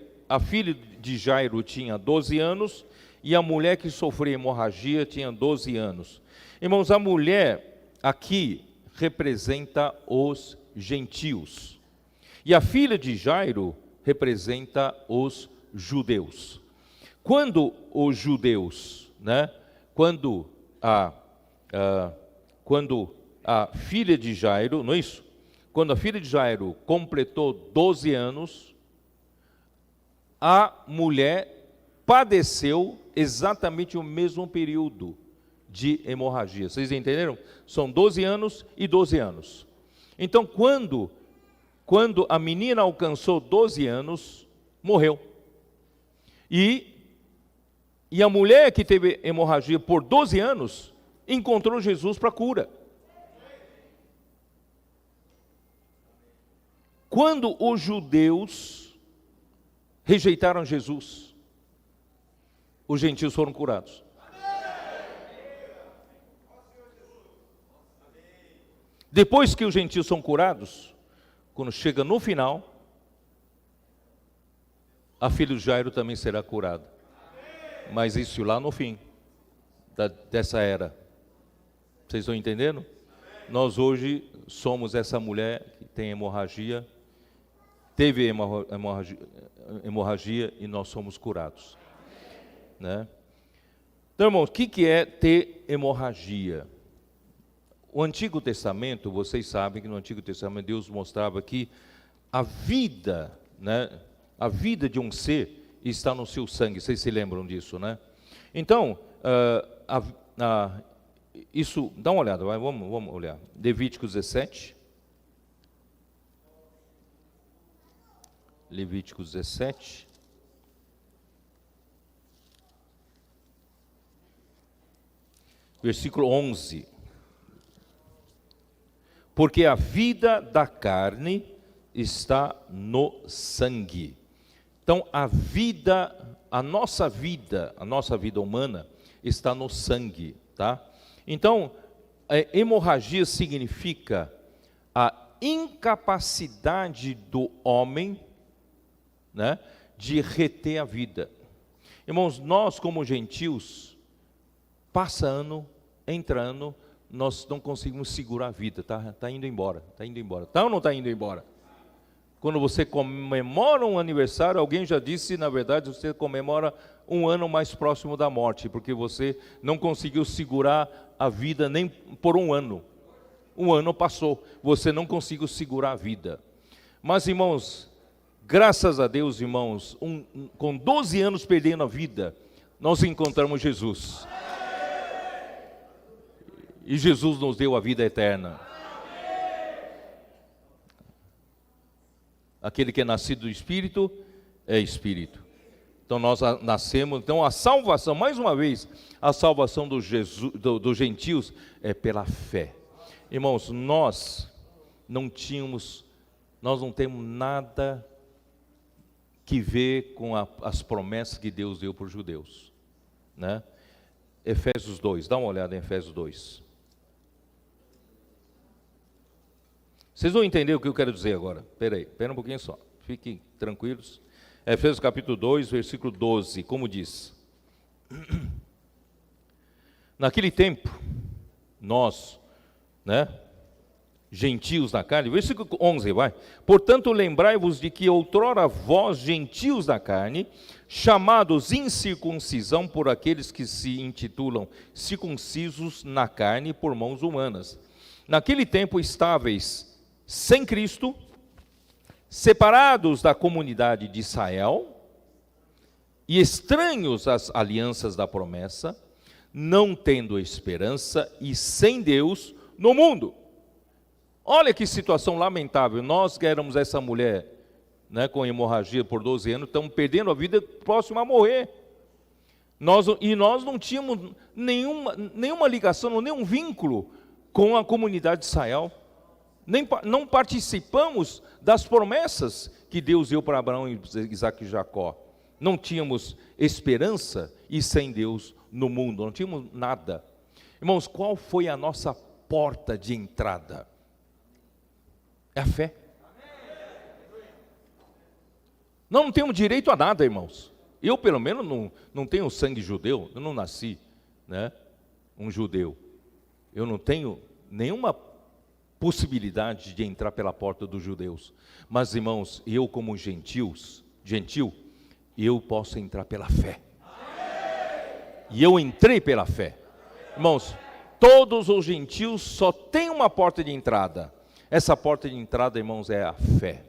S1: de Jairo tinha 12 anos, e a mulher que sofreu hemorragia tinha 12 anos. Irmãos, a mulher aqui representa os gentios, e a filha de Jairo representa os judeus. Quando os judeus, né, quando a filha de Jairo, não é isso? Quando a filha de Jairo completou 12 anos, a mulher padeceu exatamente o mesmo período de hemorragia. Vocês entenderam? São 12 anos e 12 anos. Então, quando a menina alcançou 12 anos, morreu. E a mulher que teve hemorragia por 12 anos, encontrou Jesus para cura. Quando os judeus rejeitaram Jesus, os gentios foram curados. Depois que os gentios são curados, quando chega no final, a filha de Jairo também será curada. Mas isso lá no fim dessa era. Vocês estão entendendo? Nós hoje somos essa mulher que tem hemorragia, teve hemorragia e nós somos curados. Né? Então, irmãos, o que é ter hemorragia? O Antigo Testamento, vocês sabem que no Antigo Testamento Deus mostrava que a vida, né, a vida de um ser está no seu sangue. Vocês se lembram disso, né? Então, isso, dá uma olhada, vamos olhar. Levíticos 17. Levíticos 17. Versículo 11. Porque a vida da carne está no sangue. Então, a nossa vida humana está no sangue, tá? Então, hemorragia significa a incapacidade do homem, né, de reter a vida. Irmãos, nós como gentios, passa ano, entra ano, nós não conseguimos segurar a vida, tá indo embora, tá ou não está indo embora? Quando você comemora um aniversário, alguém já disse, na verdade, você comemora um ano mais próximo da morte, porque você não conseguiu segurar a vida nem por um ano. Um ano passou, você não conseguiu segurar a vida. Mas, irmãos, graças a Deus, irmãos, com 12 anos perdendo a vida, nós encontramos Jesus. E Jesus nos deu a vida eterna. Aquele que é nascido do Espírito, é Espírito. Então nós nascemos, então a salvação, mais uma vez, a salvação dos gentios é pela fé. Irmãos, nós não temos nada que ver com as promessas que Deus deu para os judeus, né? Efésios 2, dá uma olhada em Efésios 2. Vocês vão entender o que eu quero dizer agora. Espera um pouquinho só. Fiquem tranquilos. Efésios capítulo 2, versículo 12, como diz: naquele tempo, nós, né, gentios na carne, versículo 11, vai. Portanto, lembrai-vos de que outrora vós, gentios na carne, chamados incircuncisão por aqueles que se intitulam circuncisos na carne por mãos humanas. Naquele tempo estáveis sem Cristo, separados da comunidade de Israel, e estranhos às alianças da promessa, não tendo esperança e sem Deus no mundo. Olha que situação lamentável. Nós que éramos essa mulher, né, com hemorragia por 12 anos, estamos perdendo a vida próxima a morrer. Nós não tínhamos nenhuma ligação, nenhum vínculo com a comunidade de Israel. Não participamos das promessas que Deus deu para Abraão, Isaque e Jacó. Não tínhamos esperança e sem Deus no mundo, não tínhamos nada. Irmãos, qual foi a nossa porta de entrada? É a fé. Nós não temos direito a nada, irmãos. Eu, pelo menos, não tenho sangue judeu, eu não nasci, né, um judeu. Eu não tenho nenhuma possibilidade de entrar pela porta dos judeus. Mas, irmãos, eu como gentil, eu posso entrar pela fé. E eu entrei pela fé. Irmãos, todos os gentios só têm uma porta de entrada. Essa porta de entrada, irmãos, é a fé.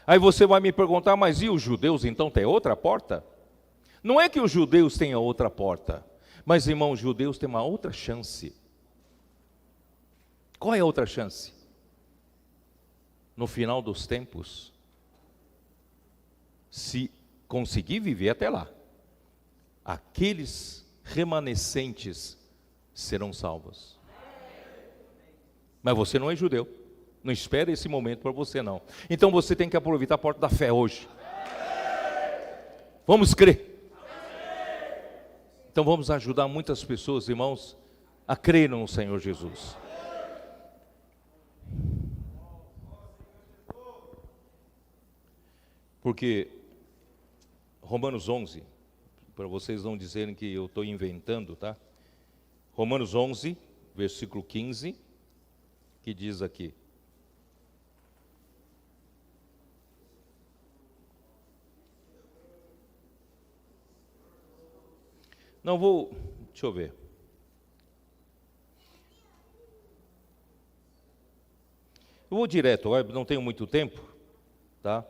S1: Aí você vai me perguntar, mas e os judeus então têm outra porta? Não é que os judeus tenham outra porta, mas, irmãos, os judeus têm uma outra chance. Qual é a outra chance? No final dos tempos, se conseguir viver até lá, aqueles remanescentes serão salvos. Mas você não é judeu. Não espere esse momento para você não. Então você tem que aproveitar a porta da fé hoje. Vamos crer. Então vamos ajudar muitas pessoas, irmãos, a crer no Senhor Jesus. Porque Romanos 11, para vocês não dizerem que eu estou inventando, tá? Romanos 11, versículo 15, que diz aqui: deixa eu ver. Eu vou direto, não tenho muito tempo, tá?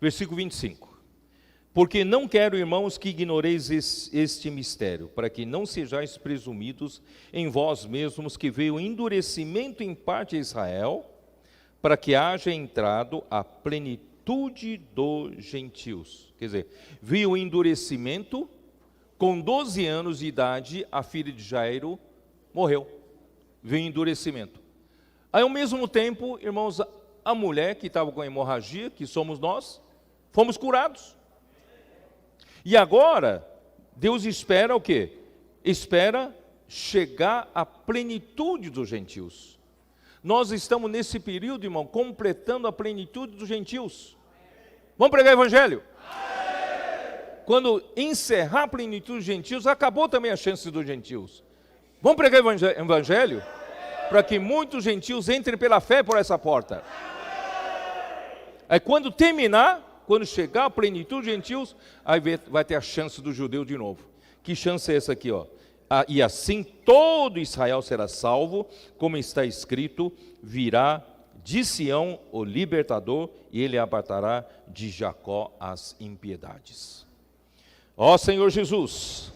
S1: Versículo 25. Porque não quero, irmãos, que ignoreis este mistério, para que não sejais presumidos em vós mesmos que veio endurecimento em parte a Israel, para que haja entrado a plenitude dos gentios. Quer dizer, veio endurecimento, com 12 anos de idade, a filha de Jairo morreu. Veio endurecimento. Aí, ao mesmo tempo, irmãos, a mulher que estava com hemorragia, que somos nós, fomos curados. E agora, Deus espera o quê? Espera chegar à plenitude dos gentios. Nós estamos nesse período, irmão, completando a plenitude dos gentios. Vamos pregar o evangelho? Quando encerrar a plenitude dos gentios, acabou também a chance dos gentios. Vamos pregar o evangelho? Para que muitos gentios entrem pela fé por essa porta. Aí quando terminar, quando chegar a plenitude dos gentios, aí vai ter a chance do judeu de novo. Que chance é essa aqui, ó? E assim todo Israel será salvo, como está escrito: virá de Sião o libertador, e ele apartará de Jacó as impiedades. Ó Senhor Jesus,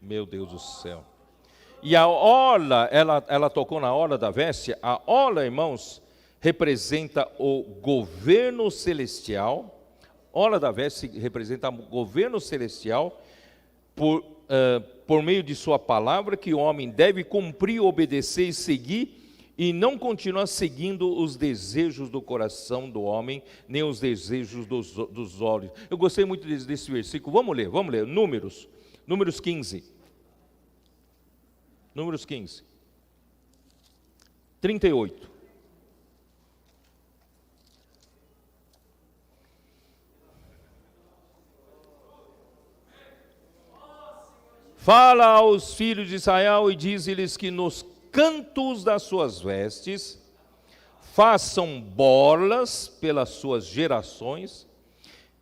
S1: meu Deus do céu. E a orla, ela tocou na orla da veste. A orla, irmãos, representa o governo celestial. Orla da veste representa o governo celestial por meio de sua palavra, que o homem deve cumprir, obedecer e seguir, e não continuar seguindo os desejos do coração do homem, nem os desejos dos olhos. Eu gostei muito desse versículo. Vamos ler. Números 15. Números 15. 38. Fala aos filhos de Israel e diz-lhes que nos cantos das suas vestes façam borlas pelas suas gerações,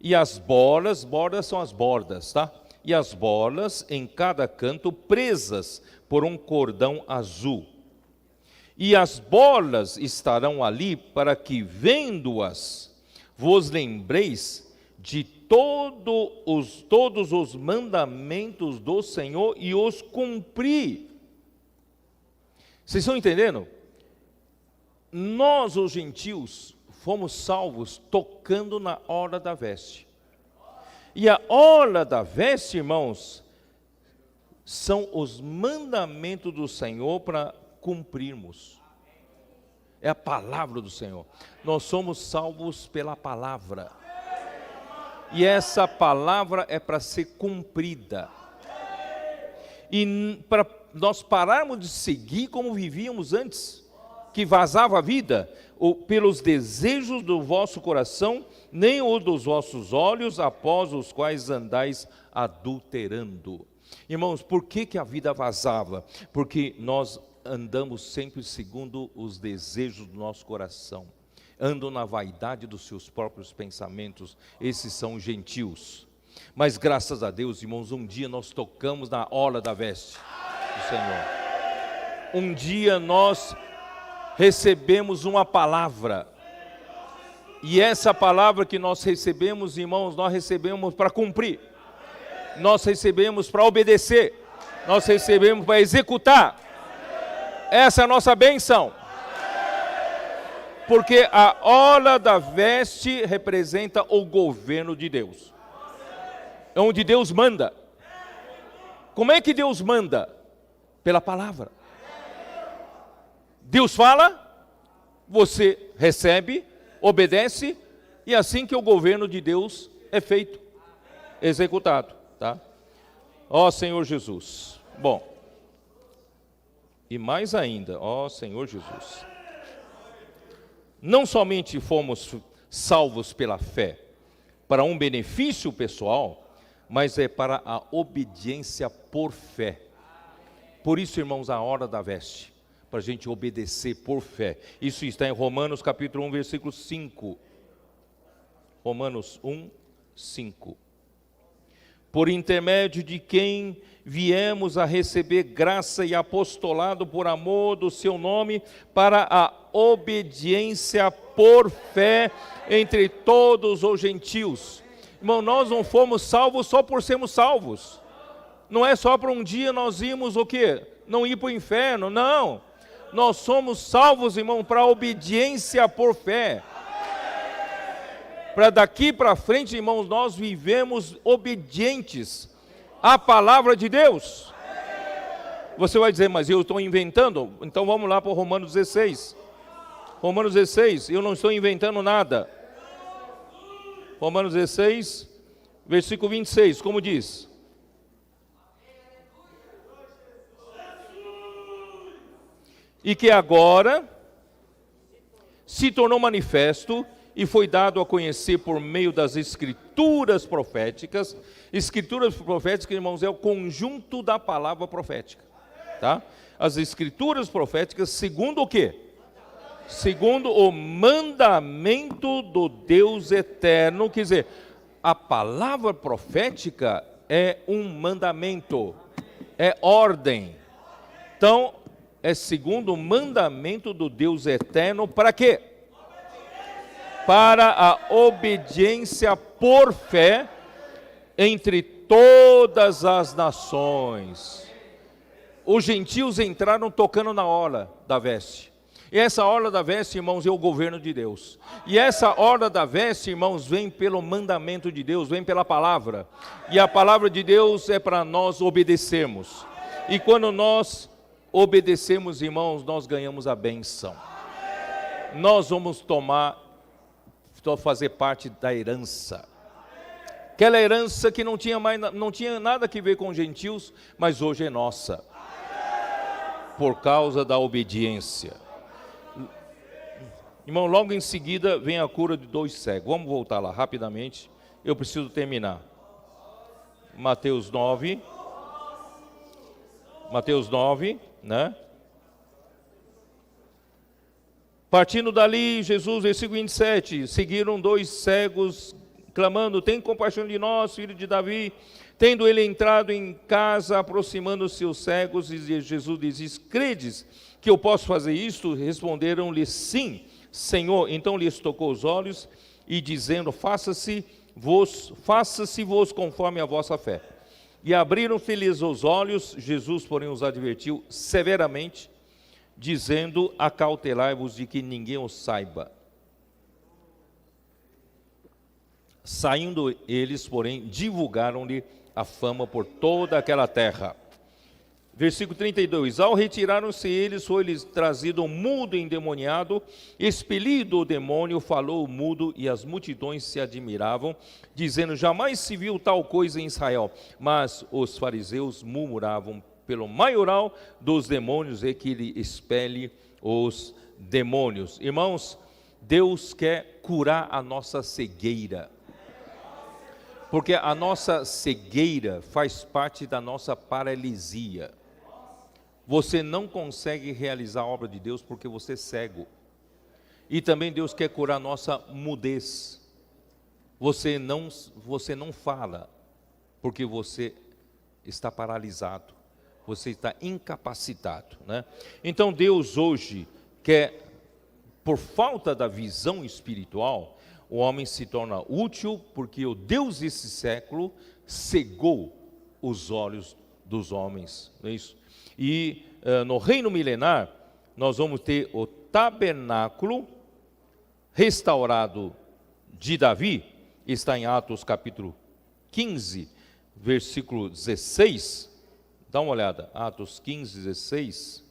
S1: e as borlas são as bordas, tá? E as borlas em cada canto presas por um cordão azul. e as bolas estarão ali para que, vendo-as, vos lembreis de todos os mandamentos do Senhor e os cumprir. Vocês estão entendendo? Nós, os gentios, fomos salvos tocando na orla da veste. E a orla da veste, irmãos, são os mandamentos do Senhor para cumprirmos. É a palavra do Senhor. Nós somos salvos pela palavra. E essa palavra é para ser cumprida. E para nós pararmos de seguir como vivíamos antes, que vazava a vida, ou pelos desejos do vosso coração, nem o dos vossos olhos, após os quais andais adulterando. Irmãos, por que a vida vazava? Porque nós andamos sempre segundo os desejos do nosso coração. Andam na vaidade dos seus próprios pensamentos. Esses são os gentios. Mas graças a Deus, irmãos, um dia nós tocamos na orla da veste do Senhor. Um dia nós recebemos uma palavra. E essa palavra que nós recebemos, irmãos, nós recebemos para cumprir. Nós recebemos para obedecer, nós recebemos para executar. Essa é a nossa bênção. Porque a orla da veste representa o governo de Deus. É onde Deus manda. Como é que Deus manda? Pela palavra. Deus fala, você recebe, obedece, e assim que o governo de Deus é feito, executado. Tá? Ó Senhor Jesus. Bom, e mais ainda, ó Senhor Jesus, não somente fomos salvos pela fé, para um benefício pessoal, mas é para a obediência por fé. Por isso, irmãos, a hora da veste, para a gente obedecer por fé. Isso está em Romanos capítulo 1, versículo 5. Romanos 1, 5. Por intermédio de quem viemos a receber graça e apostolado por amor do seu nome, para a obediência por fé entre todos os gentios. Irmão, nós não fomos salvos só por sermos salvos. Não é só para um dia nós irmos o quê? Não ir para o inferno, não. Nós somos salvos, irmão, para a obediência por fé. Para daqui para frente, irmãos, nós vivemos obedientes à palavra de Deus. Você vai dizer, mas eu estou inventando? Então vamos lá para Romanos 16. Romanos 16, eu não estou inventando nada. Romanos 16, versículo 26, como diz? E que agora se tornou manifesto e foi dado a conhecer por meio das escrituras proféticas. Escrituras proféticas, irmãos, é o conjunto da palavra profética, tá? As escrituras proféticas, segundo o quê? Segundo o mandamento do Deus eterno. Quer dizer, a palavra profética é um mandamento, é ordem. Então, é segundo o mandamento do Deus eterno, para quê? Para a obediência por fé entre todas as nações. Os gentios entraram tocando na orla da veste. E essa orla da veste, irmãos, é o governo de Deus. E essa orla da veste, irmãos, vem pelo mandamento de Deus, vem pela palavra. E a palavra de Deus é para nós obedecermos. E quando nós obedecemos, irmãos, nós ganhamos a bênção. Nós vamos fazer parte da herança. Aquela herança que não tinha nada a ver com gentios, mas hoje é nossa. Por causa da obediência. Irmão, logo em seguida vem a cura de 2 cegos. Vamos voltar lá rapidamente. Eu preciso terminar. Mateus 9, né? Partindo dali, Jesus, versículo 27, seguiram 2 cegos, clamando, tem compaixão de nós, filho de Davi. Tendo ele entrado em casa, aproximando-se os cegos, e Jesus diz, credes que eu posso fazer isto? Responderam-lhe, sim, Senhor. Então lhes tocou os olhos e dizendo, faça-se vos conforme a vossa fé. E abriram-se-lhes os olhos, Jesus, porém, os advertiu severamente, dizendo, acautelai-vos de que ninguém o saiba. Saindo eles, porém, divulgaram-lhe a fama por toda aquela terra. Versículo 32, ao retiraram-se eles, foi-lhes trazido um mudo endemoniado, expelido o demônio, falou o mudo, e as multidões se admiravam, dizendo, jamais se viu tal coisa em Israel. Mas os fariseus murmuravam pelo maioral dos demônios e que ele expele os demônios. Irmãos, Deus quer curar a nossa cegueira, porque a nossa cegueira faz parte da nossa paralisia. Você não consegue realizar a obra de Deus porque você é cego. E também Deus quer curar a nossa mudez. Você não fala porque você está paralisado. Você está incapacitado, né? Então Deus hoje quer, por falta da visão espiritual, o homem se torna útil porque o Deus desse século cegou os olhos dos homens, não é isso? E no reino milenar, nós vamos ter o tabernáculo restaurado de Davi, está em Atos capítulo 15, versículo 16, dá uma olhada, Atos 15, 16.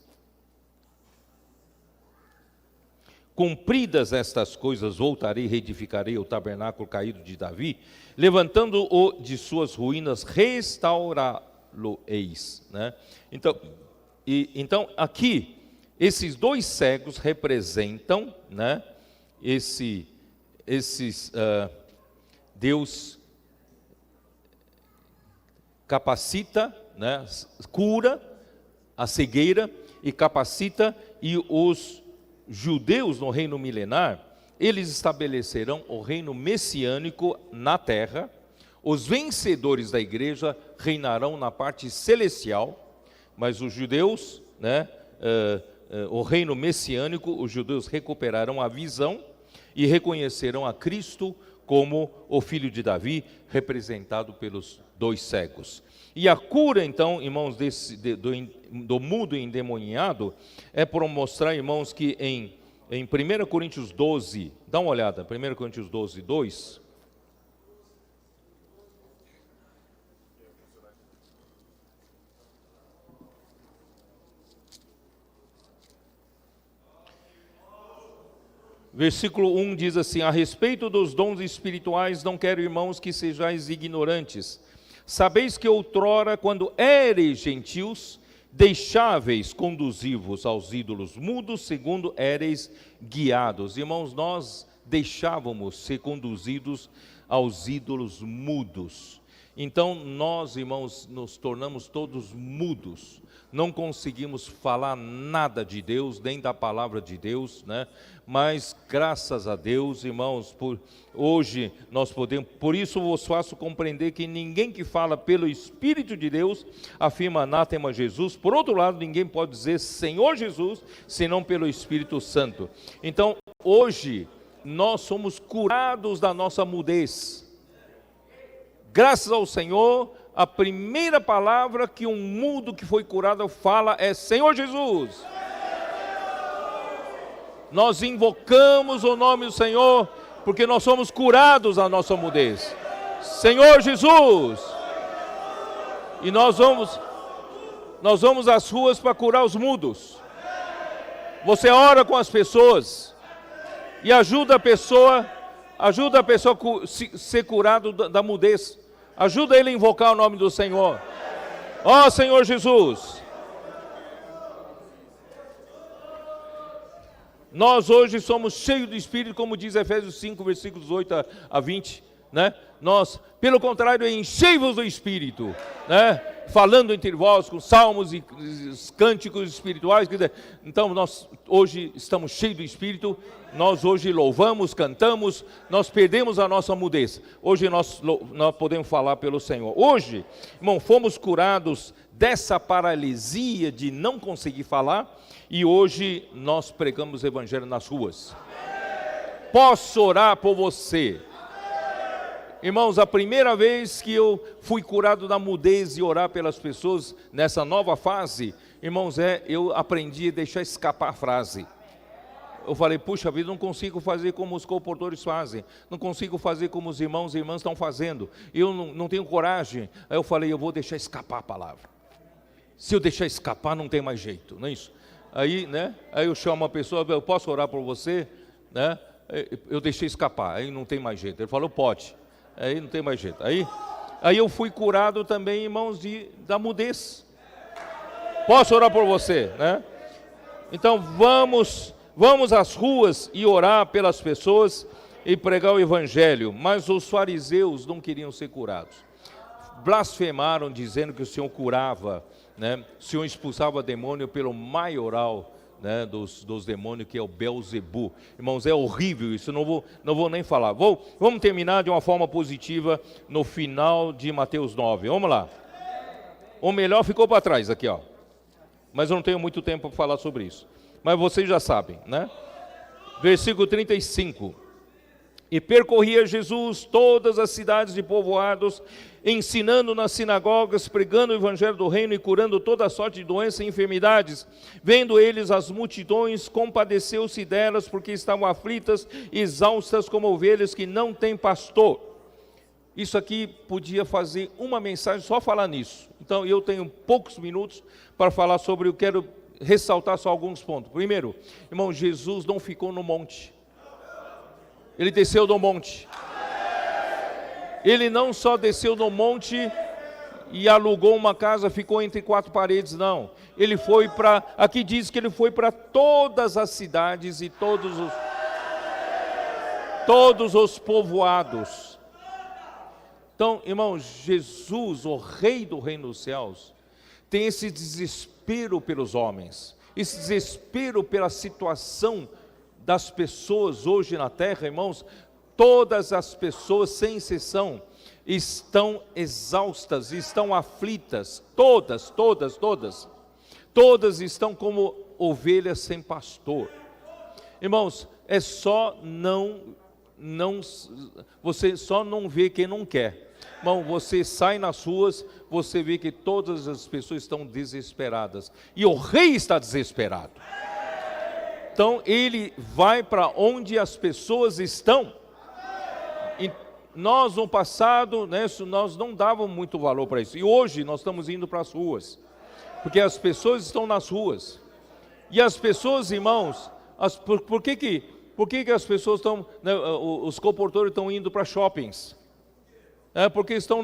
S1: Cumpridas estas coisas, voltarei e reedificarei o tabernáculo caído de Davi, levantando-o de suas ruínas, restaurá-lo-eis, né? Então, aqui, esses dois cegos representam, né, Deus capacita, né, cura a cegueira e capacita, e os judeus no reino milenar, eles estabelecerão o reino messiânico na terra. Os vencedores da igreja reinarão na parte celestial, mas os judeus, né, o reino messiânico, os judeus recuperarão a visão e reconhecerão a Cristo como o filho de Davi, representado pelos dois cegos. E a cura, então, irmãos, do mudo endemoniado, é para mostrar, irmãos, que em 1 Coríntios 12, dá uma olhada, 1 Coríntios 12, 2. Versículo 1 diz assim, a respeito dos dons espirituais, não quero, irmãos, que sejais ignorantes. Sabeis que outrora, quando éreis gentios, deixáveis conduzir-vos aos ídolos mudos, segundo éreis guiados. Irmãos, nós deixávamos ser conduzidos aos ídolos mudos. Então nós, irmãos, nos tornamos todos mudos. Não conseguimos falar nada de Deus, nem da palavra de Deus, né? Mas graças a Deus, irmãos, hoje nós podemos, por isso vos faço compreender que ninguém que fala pelo Espírito de Deus afirma anátema Jesus. Por outro lado, ninguém pode dizer Senhor Jesus, senão pelo Espírito Santo. Então, hoje, nós somos curados da nossa mudez. Graças ao Senhor, a primeira palavra que um mudo que foi curado fala é Senhor Jesus. Nós invocamos o nome do Senhor, porque nós somos curados da nossa mudez. Senhor Jesus. E nós vamos às ruas para curar os mudos. Você ora com as pessoas e ajuda a pessoa a ser curado da mudez. Ajuda ele a invocar o nome do Senhor. Ó Senhor Jesus. Nós hoje somos cheios do Espírito, como diz Efésios 5, versículos 8 a 20, né? Nós, pelo contrário, enchei-vos do Espírito, né? falando entre vós com salmos e cânticos espirituais. Então nós hoje estamos cheios do Espírito, nós hoje louvamos, cantamos, nós perdemos a nossa mudez. Hoje nós podemos falar pelo Senhor. Hoje, irmão, fomos curados dessa paralisia de não conseguir falar, e hoje nós pregamos o Evangelho nas ruas. Posso orar por você? Irmãos, a primeira vez que eu fui curado da mudez e orar pelas pessoas nessa nova fase, irmãos, eu aprendi a deixar escapar a frase. Eu falei, puxa vida, não consigo fazer como os comportores fazem, não consigo fazer como os irmãos e irmãs estão fazendo, eu não tenho coragem. Aí eu falei, eu vou deixar escapar a palavra. Se eu deixar escapar, não tem mais jeito, não é isso? Aí, né? Aí eu chamo uma pessoa, eu posso orar por você? Né? Eu deixei escapar, aí não tem mais jeito. Ele falou, pode. Aí não tem mais jeito. Aí eu fui curado também, irmãos, da mudez. Posso orar por você, né? Então vamos às ruas e orar pelas pessoas e pregar o Evangelho. Mas os fariseus não queriam ser curados. Blasfemaram dizendo que o Senhor curava, né? O Senhor expulsava demônio pelo maioral, né, dos demônios, que é o Belzebu. Irmãos, é horrível isso, não vou nem falar. Vamos terminar de uma forma positiva no final de Mateus 9. Vamos lá. O melhor ficou para trás aqui, ó. Mas eu não tenho muito tempo para falar sobre isso. Mas vocês já sabem, né? Versículo 35. E percorria Jesus todas as cidades e povoados, ensinando nas sinagogas, pregando o evangelho do reino e curando toda sorte de doenças e enfermidades. Vendo eles as multidões, compadeceu-se delas, porque estavam aflitas, exaustas como ovelhas que não têm pastor. Isso aqui podia fazer uma mensagem, só falar nisso. Então eu tenho poucos minutos para falar sobre, eu quero ressaltar só alguns pontos. Primeiro, irmão, Jesus não ficou no monte. Ele desceu do monte. Ele não só desceu do monte e alugou uma casa, ficou entre quatro paredes, não. Ele foi para, aqui diz que ele foi para todas as cidades e todos os povoados. Então, irmãos, Jesus, o Rei do Reino dos Céus, tem esse desespero pelos homens, esse desespero pela situação das pessoas hoje na terra, irmãos. Todas as pessoas, sem exceção, estão exaustas, estão aflitas, todas estão como ovelhas sem pastor. Irmãos, é só você só não vê quem não quer. Irmão, você sai nas ruas, você vê que todas as pessoas estão desesperadas, e o rei está desesperado. Então ele vai para onde as pessoas estão. E nós no passado, né, nós não dávamos muito valor para isso, e hoje nós estamos indo para as ruas, porque as pessoas estão nas ruas. E as pessoas, irmãos, por que as pessoas estão, né, os comportores estão indo para shoppings? Porque estão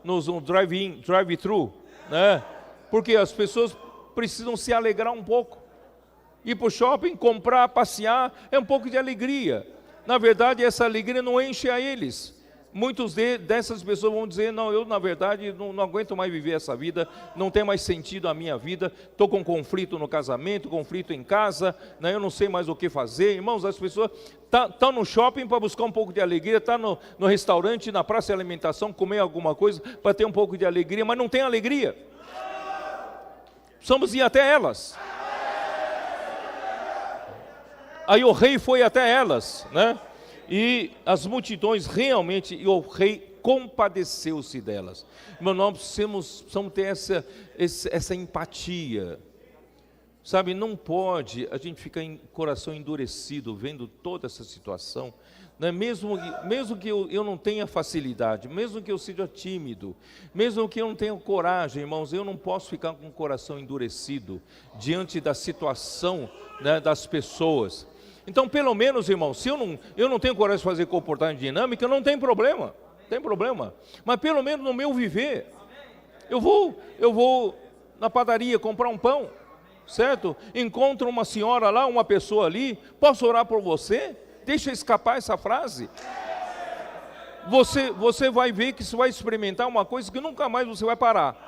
S1: no drive-thru, né? Porque as pessoas precisam se alegrar um pouco. Ir para o shopping, comprar, passear, é um pouco de alegria. Na verdade, essa alegria não enche a eles. Muitos dessas pessoas vão dizer, não, eu na verdade não aguento mais viver essa vida, não tem mais sentido a minha vida, estou com conflito no casamento, conflito em casa, né, eu não sei mais o que fazer. Irmãos, as pessoas estão no shopping para buscar um pouco de alegria, estão no restaurante, na praça de alimentação, comer alguma coisa para ter um pouco de alegria, mas não tem alegria. Precisamos ir até elas. Aí o rei foi até elas, né? E as multidões realmente, e o rei compadeceu-se delas. Mas nós precisamos ter essa empatia. Sabe, não pode a gente ficar em coração endurecido vendo toda essa situação, né? Mesmo que eu não tenha facilidade, mesmo que eu seja tímido, mesmo que eu não tenha coragem, irmãos, eu não posso ficar com o coração endurecido diante da situação, né, das pessoas. Então, pelo menos, irmão, se eu não tenho coragem de fazer comportamento dinâmico, não tem problema, mas pelo menos no meu viver, eu vou na padaria comprar um pão, certo? Encontro uma senhora lá, uma pessoa ali, posso orar por você? Deixa escapar essa frase. Você vai ver que você vai experimentar uma coisa que nunca mais você vai parar.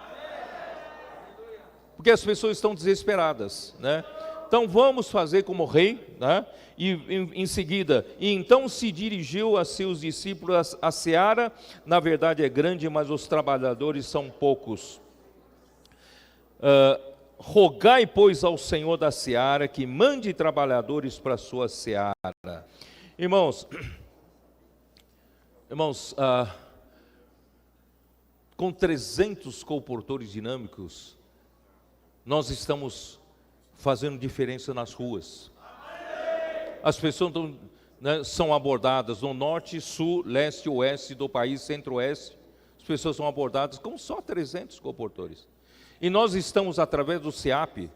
S1: porque as pessoas estão desesperadas, né? Então vamos fazer como rei, né? E em seguida, e então se dirigiu a seus discípulos: a seara, na verdade, é grande, mas os trabalhadores são poucos. Rogai, pois, ao Senhor da seara que mande trabalhadores para a sua seara. Irmãos, com 300 colportores dinâmicos, nós estamos fazendo diferença nas ruas. As pessoas são abordadas no norte, sul, leste, oeste do país, centro-oeste. As pessoas são abordadas com só 300 colportores. E nós estamos, através do SEAP,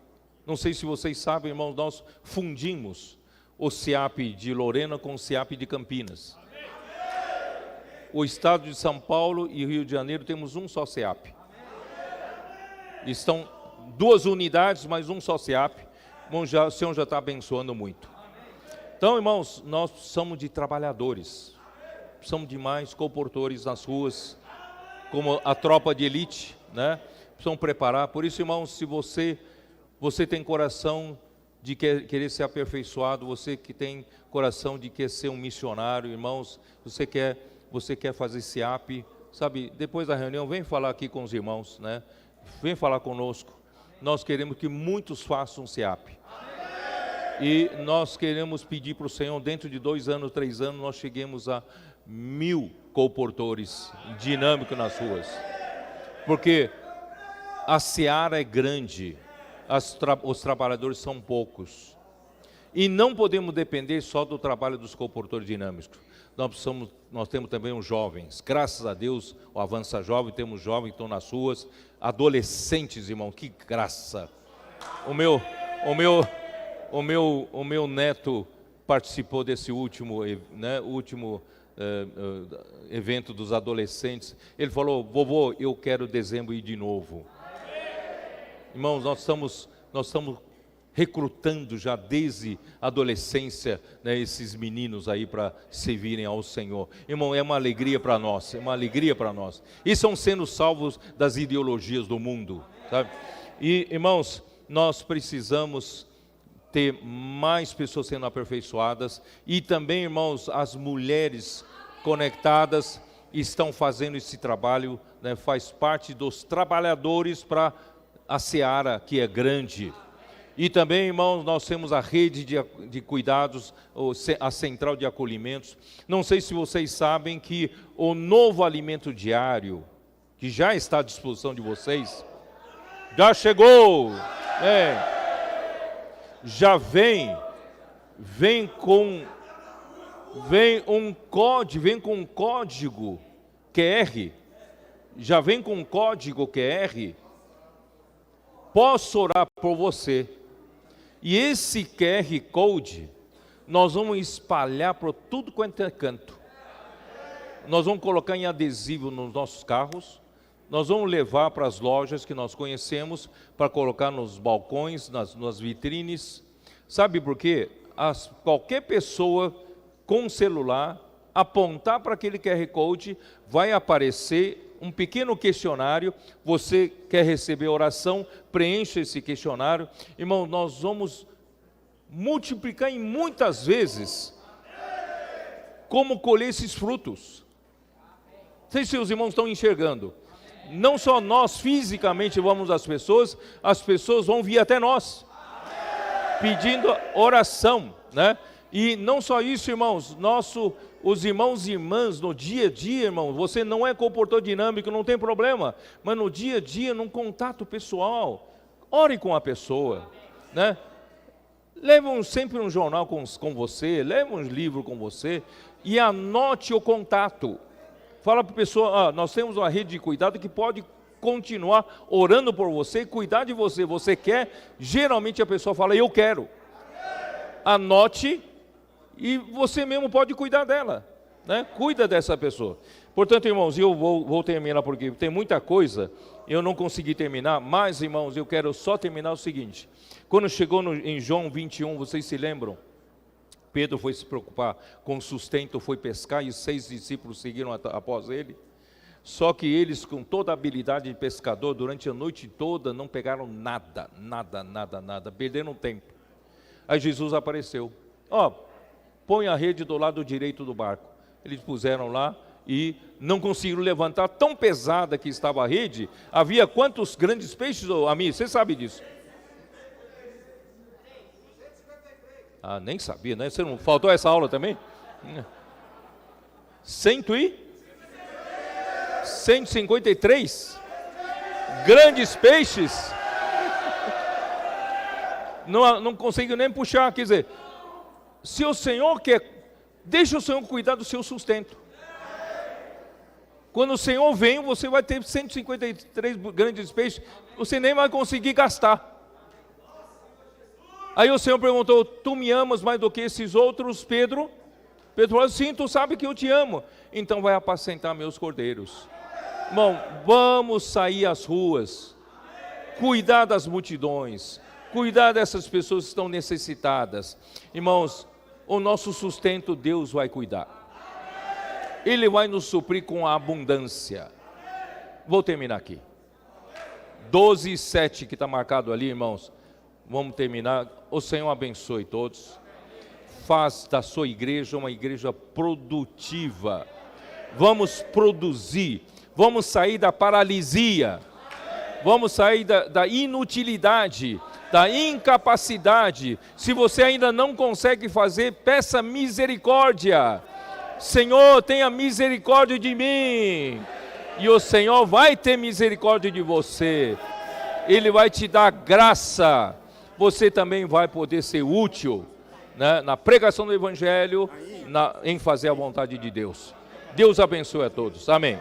S1: não sei se vocês sabem, irmãos, nós fundimos o SEAP de Lorena com o SEAP de Campinas. O estado de São Paulo e Rio de Janeiro temos um só SEAP. Estão 2 unidades, mas um só SEAP. O Senhor já está abençoando muito. Então, irmãos, nós precisamos de trabalhadores. Precisamos de mais colportores nas ruas, como a tropa de elite, né? Precisamos preparar. Por isso, irmãos, se você tem coração de querer ser aperfeiçoado, você que tem coração de querer ser um missionário, irmãos, você quer fazer SEAP, sabe, depois da reunião, vem falar aqui com os irmãos, né? Vem falar conosco. Nós queremos que muitos façam SEAP. E nós queremos pedir para o Senhor, dentro de 2 anos, 3 anos, nós cheguemos a 1000 colportores dinâmicos nas ruas. Porque a seara é grande, os trabalhadores são poucos. E não podemos depender só do trabalho dos colportores dinâmicos. Nós temos também os jovens. Graças a Deus, o Avança Jovem, temos jovens que estão nas ruas, adolescentes, irmão, que graça. O meu neto participou desse último evento dos adolescentes. Ele falou: vovô, eu quero dezembro ir de novo. Irmãos, nós estamos recrutando já desde a adolescência, né, esses meninos aí para servirem ao Senhor. Irmão, é uma alegria para nós, é uma alegria para nós. E estão sendo salvos das ideologias do mundo, sabe? E, irmãos, nós precisamos ter mais pessoas sendo aperfeiçoadas. E também, irmãos, as mulheres conectadas estão fazendo esse trabalho, né, faz parte dos trabalhadores para a seara, que é grande. E também, irmãos, nós temos a rede de cuidados, a central de acolhimentos. Não sei se vocês sabem que o novo alimento diário, que já está à disposição de vocês, já chegou, já vem com um código QR, já vem com um código QR. Posso orar por você. E esse QR Code, nós vamos espalhar por tudo quanto é canto. Nós vamos colocar em adesivo nos nossos carros, nós vamos levar para as lojas que nós conhecemos, para colocar nos balcões, nas vitrines. Sabe por quê? Qualquer pessoa com celular, apontar para aquele QR Code, vai aparecer um pequeno questionário. Você quer receber oração, preencha esse questionário. Irmão, nós vamos multiplicar em muitas vezes como colher esses frutos. Não sei se os irmãos estão enxergando. Não só nós fisicamente vamos às pessoas, as pessoas vão vir até nós, pedindo oração, né? E não só isso, irmãos, os irmãos e irmãs no dia a dia, irmão, você não é colportor dinâmico, não tem problema, mas no dia a dia, num contato pessoal, ore com a pessoa, né? Leve sempre um jornal com você, leve um livro com você e anote o contato. Fala para a pessoa: nós temos uma rede de cuidado que pode continuar orando por você e cuidar de você. Você quer? Geralmente a pessoa fala: eu quero. Anote. E você mesmo pode cuidar dela, né? Cuida dessa pessoa. Portanto, irmãos, eu vou terminar porque tem muita coisa, eu não consegui terminar, mas, irmãos, eu quero só terminar o seguinte. Quando chegou em João 21, vocês se lembram? Pedro foi se preocupar com o sustento, foi pescar e 6 discípulos seguiram após ele. Só que eles, com toda a habilidade de pescador, durante a noite toda, não pegaram nada, perderam tempo. Aí Jesus apareceu. Põe a rede do lado direito do barco. Eles puseram lá e não conseguiram levantar, tão pesada que estava a rede. Havia quantos grandes peixes, amigo? Você sabe disso? Nem sabia, né? Você não faltou essa aula também? 153 grandes peixes. Não consigo nem puxar, quer dizer, se o Senhor quer, deixa o Senhor cuidar do seu sustento. Quando o Senhor vem, você vai ter 153 grandes peixes, você nem vai conseguir gastar. Aí o Senhor perguntou: tu me amas mais do que esses outros, Pedro? Pedro falou: sim, tu sabe que eu te amo. Então vai apacentar meus cordeiros. Irmão, vamos sair às ruas, cuidar das multidões, cuidar dessas pessoas que estão necessitadas. Irmãos, o nosso sustento Deus vai cuidar. Ele vai nos suprir com a abundância. Vou terminar aqui. 12:7 que está marcado ali, irmãos. Vamos terminar. O Senhor abençoe todos. Faz da sua igreja uma igreja produtiva. Vamos produzir. Vamos sair da paralisia. Vamos sair da inutilidade, da incapacidade. Se você ainda não consegue fazer, peça misericórdia. Senhor, tenha misericórdia de mim. E o Senhor vai ter misericórdia de você. Ele vai te dar graça. Você também vai poder ser útil, né, na pregação do Evangelho, em fazer a vontade de Deus. Deus abençoe a todos. Amém.